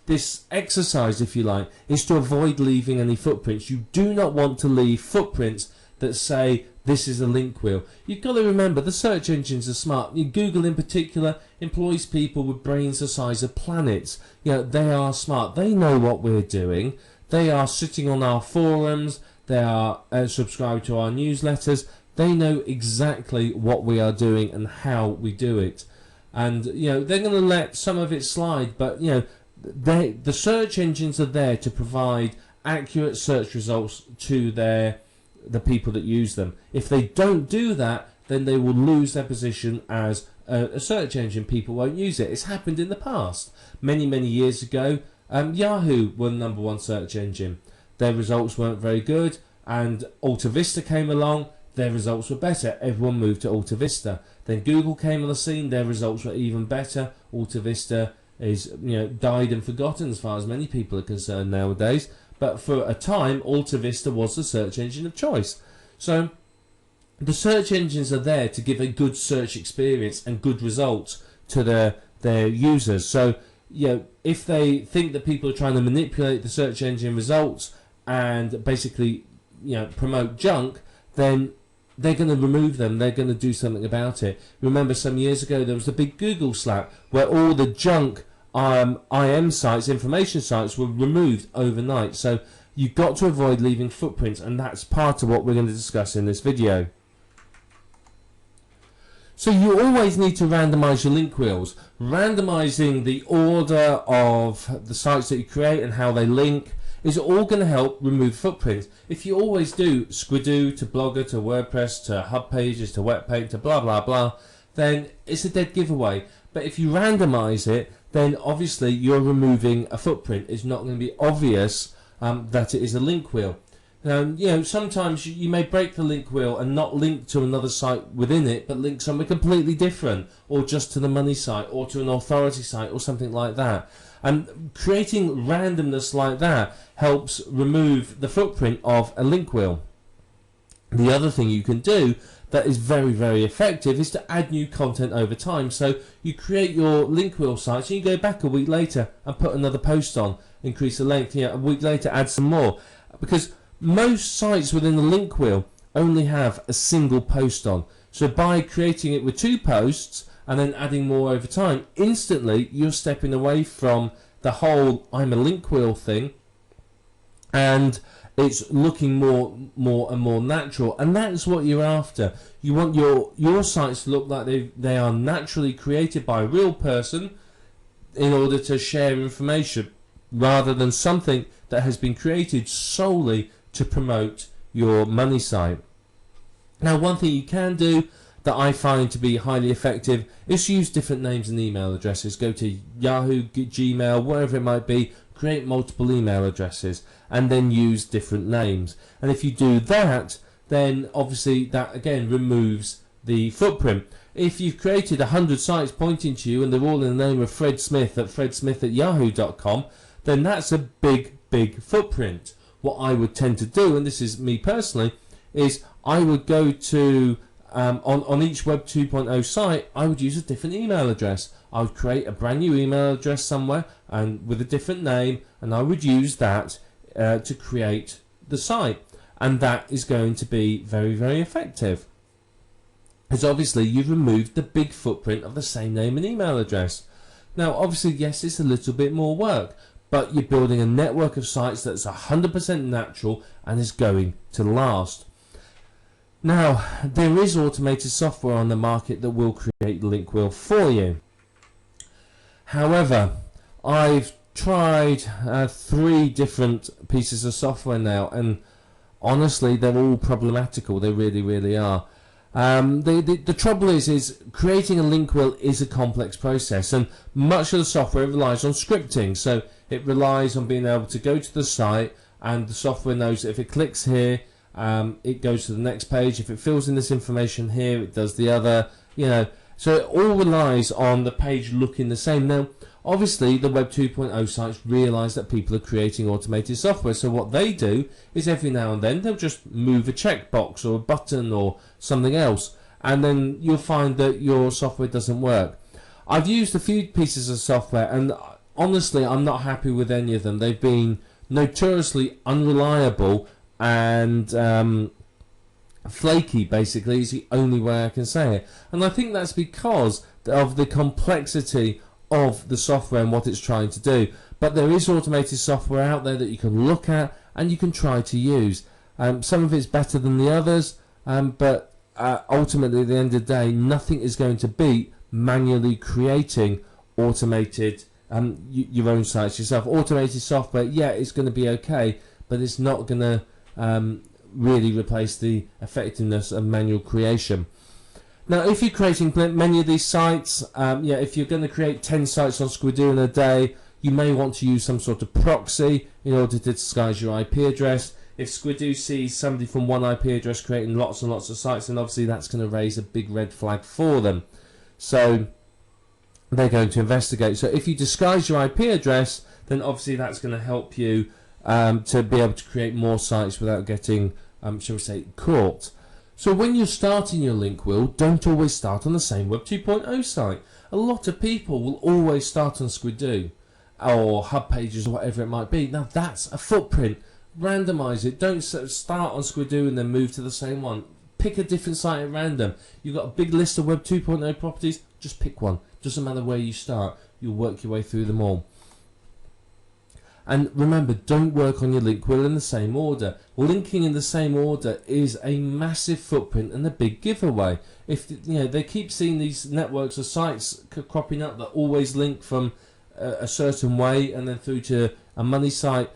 this exercise, if you like, is to avoid leaving any footprints. You do not want to leave footprints that say this is a link wheel. You've got to remember, the search engines are smart. Google in particular employs people with brains the size of planets. You know, they are smart. They know what we're doing. They are sitting on our forums. They are subscribed to our newsletters. They know exactly what we are doing and how we do it. And, you know, they're going to let some of it slide, but, you know, the search engines are there to provide accurate search results to the people that use them. If they don't do that, then they will lose their position as a search engine. People won't use it. It's happened in the past. Many, many years ago, Yahoo were the #1 search engine. Their results weren't very good, and AltaVista came along. Their results were better. Everyone moved to AltaVista. Then Google came on the scene. Their results were even better. AltaVista is, you know, died and forgotten as far as many people are concerned nowadays. But for a time, AltaVista was the search engine of choice. So the search engines are there to give a good search experience and good results to their users. So, you know, if they think that people are trying to manipulate the search engine results and basically, you know, promote junk, then they're going to remove them. They're going to do something about it. Remember, some years ago there was the big Google slap where all the junk IM sites, information sites, were removed overnight. So you've got to avoid leaving footprints, and that's part of what we're going to discuss in this video. So you always need to randomize your link wheels. Randomizing the order of the sites that you create and how they link is all going to help remove footprints. If you always do Squidoo to Blogger to WordPress to Hub Pages to Webpaint to blah blah blah, then it's a dead giveaway. But if you randomize it, then obviously you're removing a footprint. It's not going to be obvious that it is a link wheel. You know, sometimes you may break the link wheel and not link to another site within it, but link somewhere completely different, or just to the money site, or to an authority site, or something like that. And creating randomness like that helps remove the footprint of a link wheel. The other thing you can do that is very, very effective is to add new content over time. So you create your link wheel sites and you go back a week later and put another post on, increase the length, a week later add some more. Because most sites within the link wheel only have a single post on. So by creating it with 2 posts and then adding more over time, instantly you're stepping away from the whole I'm a link wheel thing, and it's looking more and more natural, and that's what you're after. You want your sites to look like they are naturally created by a real person in order to share information, rather than something that has been created solely to promote your money site. Now, one thing you can do that I find to be highly effective is use different names and email addresses. Go to Yahoo, Gmail, wherever it might be, create multiple email addresses and then use different names. And if you do that, then obviously that again removes the footprint. If you've created 100 sites pointing to you and they're all in the name of Fred Smith at fredsmith@yahoo.com, then that's a big footprint. What I would tend to do, and this is me personally, is I would go to on each Web 2.0 site, I would use a different email address. I would create a brand new email address somewhere and with a different name, and I would use that to create the site, and that is going to be very, very effective, because obviously you've removed the big footprint of the same name and email address. Now obviously, yes, it's a little bit more work, but you're building a network of sites that's 100% natural and is going to last. Now, there is automated software on the market that will create the link wheel for you. However, I've tried 3 different pieces of software now, and honestly, they're all problematical. They really, really are. The trouble is creating a link wheel is a complex process, and much of the software relies on scripting. So it relies on being able to go to the site, and the software knows that if it clicks here, it goes to the next page. If it fills in this information here, it does the other. So it all relies on the page looking the same. Now, obviously, the Web 2.0 sites realize that people are creating automated software. So what they do is every now and then they'll just move a checkbox or a button or something else, and then you'll find that your software doesn't work. I've used a few pieces of software, and honestly, I'm not happy with any of them. They've been notoriously unreliable and flaky, basically, is the only way I can say it. And I think that's because of the complexity of the software and what it's trying to do. But there is automated software out there that you can look at and you can try to use. Some of it's better than the others, but ultimately, at the end of the day, nothing is going to beat manually creating automated your own sites yourself. Automated software, yeah, it's going to be okay, but it's not going to really replace the effectiveness of manual creation. Now, if you're creating many of these sites, if you're going to create 10 sites on Squidoo in a day, you may want to use some sort of proxy in order to disguise your IP address. If Squidoo sees somebody from one IP address creating lots and lots of sites, then obviously that's going to raise a big red flag for them. So they're going to investigate. So if you disguise your IP address, then obviously that's going to help you to be able to create more sites without getting, shall we say, caught. So when you're starting your link wheel, don't always start on the same Web 2.0 site. A lot of people will always start on Squidoo or Hub Pages or whatever it might be. Now that's a footprint. Randomize it. Don't start on Squidoo and then move to the same one. Pick a different site at random. You've got a big list of Web 2.0 properties, just pick one. Doesn't matter where you start, you'll work your way through them all. And remember, don't work on your link wheel in the same order. Linking in the same order is a massive footprint and a big giveaway. If they keep seeing these networks of sites cropping up that always link from a certain way and then through to a money site,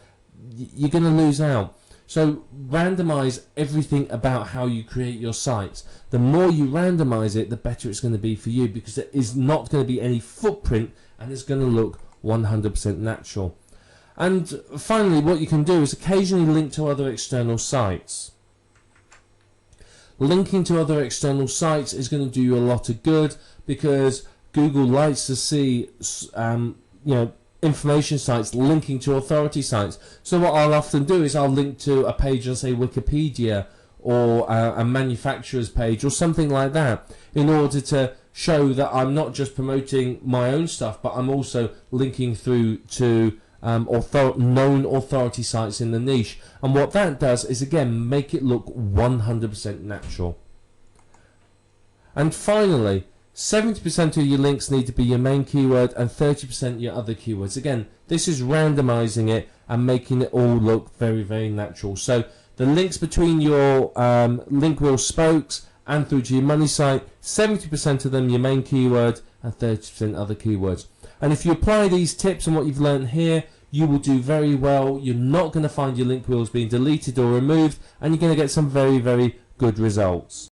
you're going to lose out. So randomize everything about how you create your sites. The more you randomize it, the better it's going to be for you, because there is not going to be any footprint and it's going to look 100% natural. And finally, what you can do is occasionally link to other external sites. Linking to other external sites is going to do you a lot of good, because Google likes to see information sites linking to authority sites. So what I'll often do is I'll link to a page on, say, Wikipedia or a manufacturer's page or something like that, in order to show that I'm not just promoting my own stuff, but I'm also linking through to known authority sites in the niche. And what that does is, again, make it look 100% natural. And finally, 70% of your links need to be your main keyword and 30% your other keywords. Again, this is randomizing it and making it all look very, very natural. So the links between your link wheel spokes and through to your money site, 70% of them your main keyword and 30% other keywords. And if you apply these tips and what you've learned here, you will do very well. You're not going to find your link wheels being deleted or removed, and you're going to get some very, very good results.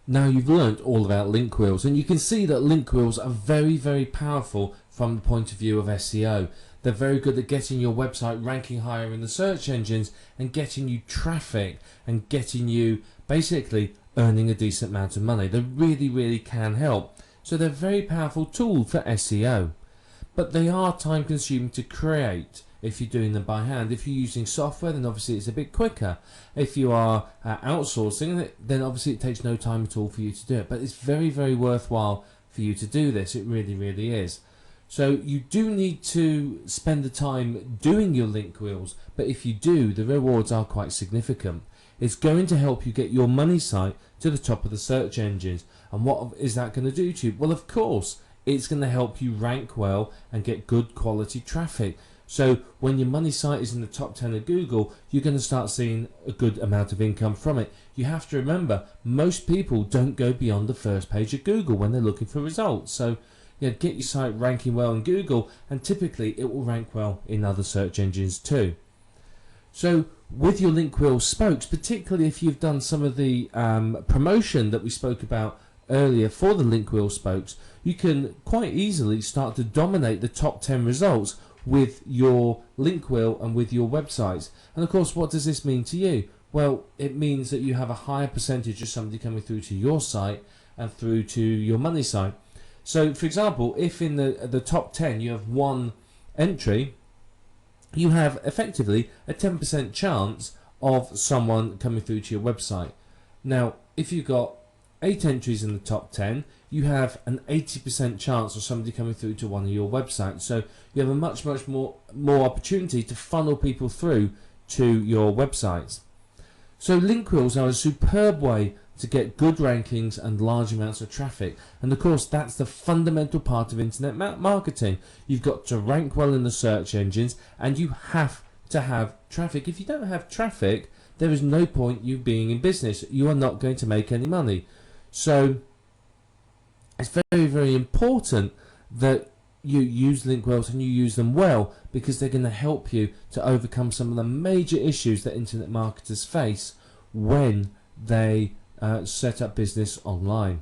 Now you've learned all about link wheels, and you can see that link wheels are very, very powerful from the point of view of SEO. They're very good at getting your website ranking higher in the search engines and getting you traffic and getting you basically earning a decent amount of money. They really, really can help. So they're a very powerful tool for SEO. But they are time consuming to create if you're doing them by hand. If you're using software, then obviously it's a bit quicker. If you are outsourcing it, then obviously it takes no time at all for you to do it. But it's very, very worthwhile for you to do this. It really, really is. So you do need to spend the time doing your link wheels, but if you do, the rewards are quite significant. It's going to help you get your money site to the top of the search engines. And what is that going to do to you? Well, of course, it's going to help you rank well and get good quality traffic. So when your money site is in the top 10 of Google, you're going to start seeing a good amount of income from it. You have to remember, most people don't go beyond the first page of Google when they're looking for results. So get your site ranking well in Google, and typically it will rank well in other search engines too. So with your link wheel spokes, particularly if you've done some of the promotion that we spoke about earlier for the link wheel spokes, you can quite easily start to dominate the top 10 results with your link wheel and with your websites. And of course, what does this mean to you? Well, it means that you have a higher percentage of somebody coming through to your site and through to your money site. So for example, if in the top 10 you have one entry, you have effectively a 10% chance of someone coming through to your website. Now, if you've got 8 entries in the top 10, you have an 80% chance of somebody coming through to one of your websites. So you have a much more opportunity to funnel people through to your websites. So link wheels are a superb way to get good rankings and large amounts of traffic. And of course, that's the fundamental part of internet marketing. You've got to rank well in the search engines, and you have to have traffic. If you don't have traffic, there is no point you being in business. You are not going to make any money. So it's very, very important that you use link wheels and you use them well, because they're going to help you to overcome some of the major issues that internet marketers face when they set up business online.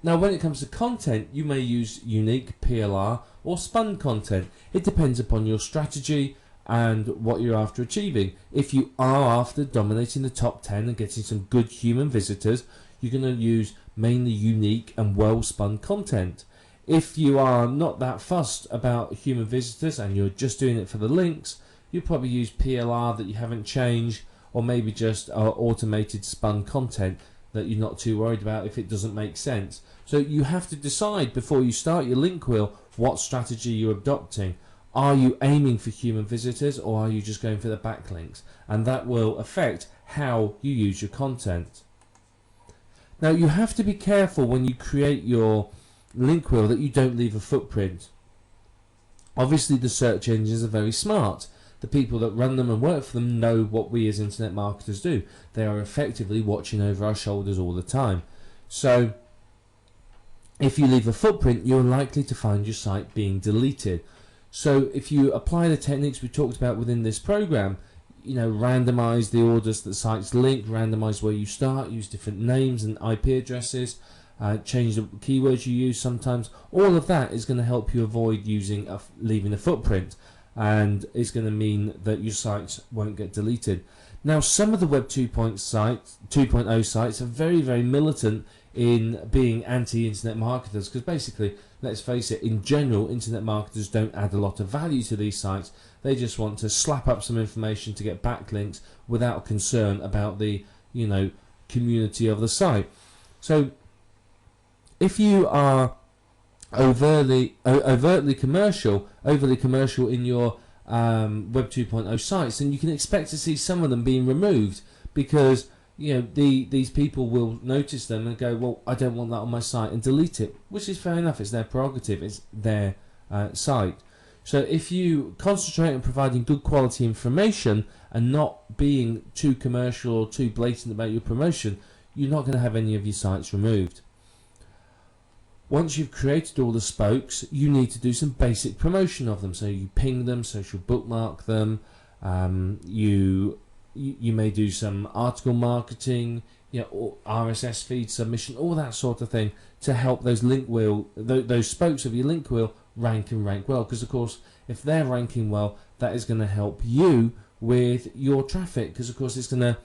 Now, when it comes to content, you may use unique, PLR or spun content. It depends upon your strategy and what you're after achieving. If you are after dominating the top 10 and getting some good human visitors, you're going to use mainly unique and well spun content. If you are not that fussed about human visitors and you're just doing it for the links, you probably use PLR that you haven't changed, or maybe just automated spun content that you're not too worried about if it doesn't make sense. So you have to decide before you start your link wheel what strategy you're adopting. Are you aiming for human visitors, or are you just going for the backlinks? And that will affect how you use your content. Now, you have to be careful when you create your link wheel that you don't leave a footprint. Obviously, the search engines are very smart. The people that run them and work for them know what we as internet marketers do. They are effectively watching over our shoulders all the time. So if you leave a footprint, you're likely to find your site being deleted. So if you apply the techniques we talked about within this program, randomize the orders that sites link, randomize where you start, use different names and IP addresses, change the keywords you use sometimes, all of that is going to help you avoid leaving a footprint. And it's going to mean that your sites won't get deleted. Now, some of the Web 2.0 sites are very, very militant in being anti-internet marketers, because basically, let's face it, in general, internet marketers don't add a lot of value to these sites. They just want to slap up some information to get backlinks without concern about the community of the site. So if you are overly commercial in your Web 2.0 sites, then you can expect to see some of them being removed, because these people will notice them and go, well, I don't want that on my site, and delete it, which is fair enough. It's their prerogative, it's their site. So if you concentrate on providing good quality information and not being too commercial or too blatant about your promotion, you're not going to have any of your sites removed. Once you've created all the spokes, you need to do some basic promotion of them. So you ping them, social bookmark them, you may do some article marketing, or RSS feed submission, all that sort of thing, to help those those spokes of your link wheel rank well. Because of course, if they're ranking well, that is going to help you with your traffic. Because of course, it's going to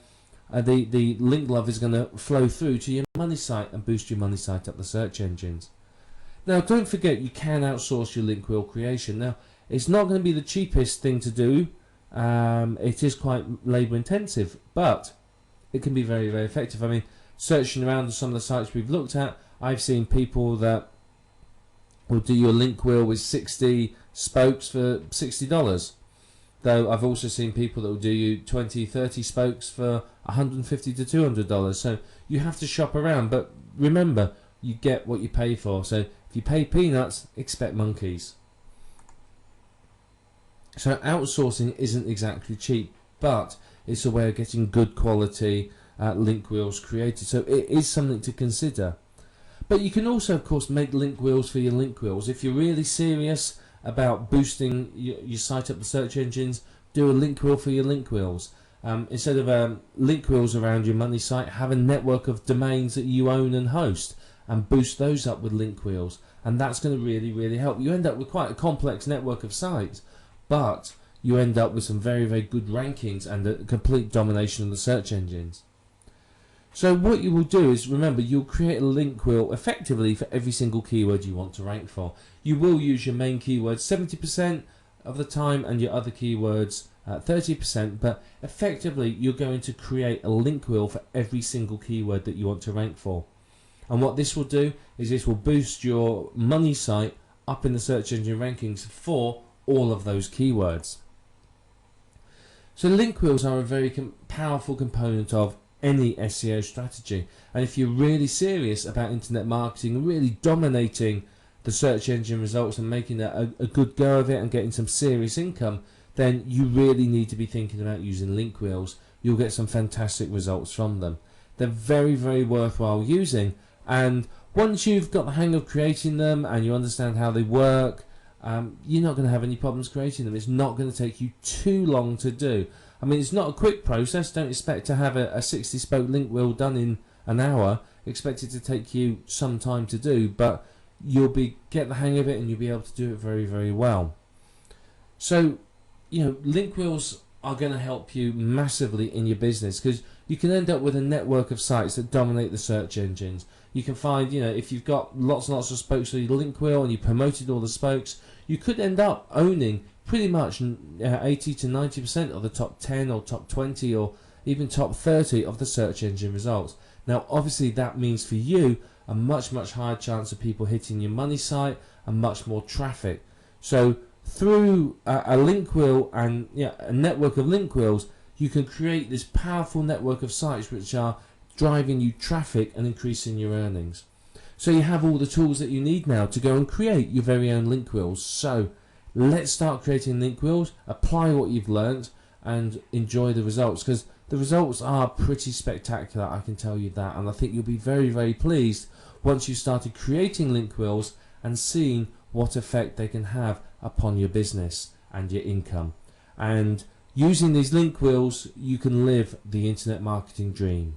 the link love is going to flow through to your money site and boost your money site up the search engines. Now, don't forget, you can outsource your link wheel creation. Now, it's not going to be the cheapest thing to do. It is quite labour intensive, but it can be very, very effective. I mean, searching around on some of the sites we've looked at, I've seen people that will do your link wheel with 60 spokes for $60. Though I've also seen people that will do you 20, 30 spokes for $150 to $200. So you have to shop around, but remember, you get what you pay for. So if you pay peanuts, expect monkeys. So outsourcing isn't exactly cheap, but it's a way of getting good quality link wheels created. So it is something to consider. But you can also, of course, make link wheels for your link wheels. If you're really serious about boosting your site up the search engines, do a link wheel for your link wheels. Instead of link wheels around your money site, have a network of domains that you own and host, and boost those up with link wheels. And that's going to really, really help. You end up with quite a complex network of sites, but you end up with some very, very good rankings and a complete domination of the search engines. So what you will do is, remember, you'll create a link wheel effectively for every single keyword you want to rank for. You will use your main keywords 70% of the time and your other keywords 30%, but effectively you're going to create a link wheel for every single keyword that you want to rank for. And what this will do is this will boost your money site up in the search engine rankings for all of those keywords. So link wheels are a very powerful component of any SEO strategy, and if you're really serious about internet marketing and really dominating the search engine results and making a good go of it and getting some serious income, then you really need to be thinking about using link wheels. You'll get some fantastic results from them. They're very, very worthwhile using, and once you've got the hang of creating them and you understand how they work, you're not going to have any problems creating them. It's not going to take you too long to do. I mean, it's not a quick process. Don't expect to have a 60 spoke link wheel done in an hour. Expect it to take you some time to do, but you'll get the hang of it and you'll be able to do it very, very well. So, link wheels are going to help you massively in your business, because you can end up with a network of sites that dominate the search engines. You can find, if you've got lots and lots of spokes for your link wheel and you promoted all the spokes, you could end up owning pretty much 80 to 90% of the top 10 or top 20 or even top 30 of the search engine results. Now, obviously, that means for you a much, much higher chance of people hitting your money site and much more traffic. So through a link wheel and a network of link wheels, you can create this powerful network of sites which are driving you traffic and increasing your earnings. So you have all the tools that you need now to go and create your very own link wheels. So let's start creating link wheels, apply what you've learned, and enjoy the results, because the results are pretty spectacular, I can tell you that, and I think you'll be very, very pleased once you started creating link wheels and seeing what effect they can have upon your business and your income. And using these link wheels, you can live the internet marketing dream.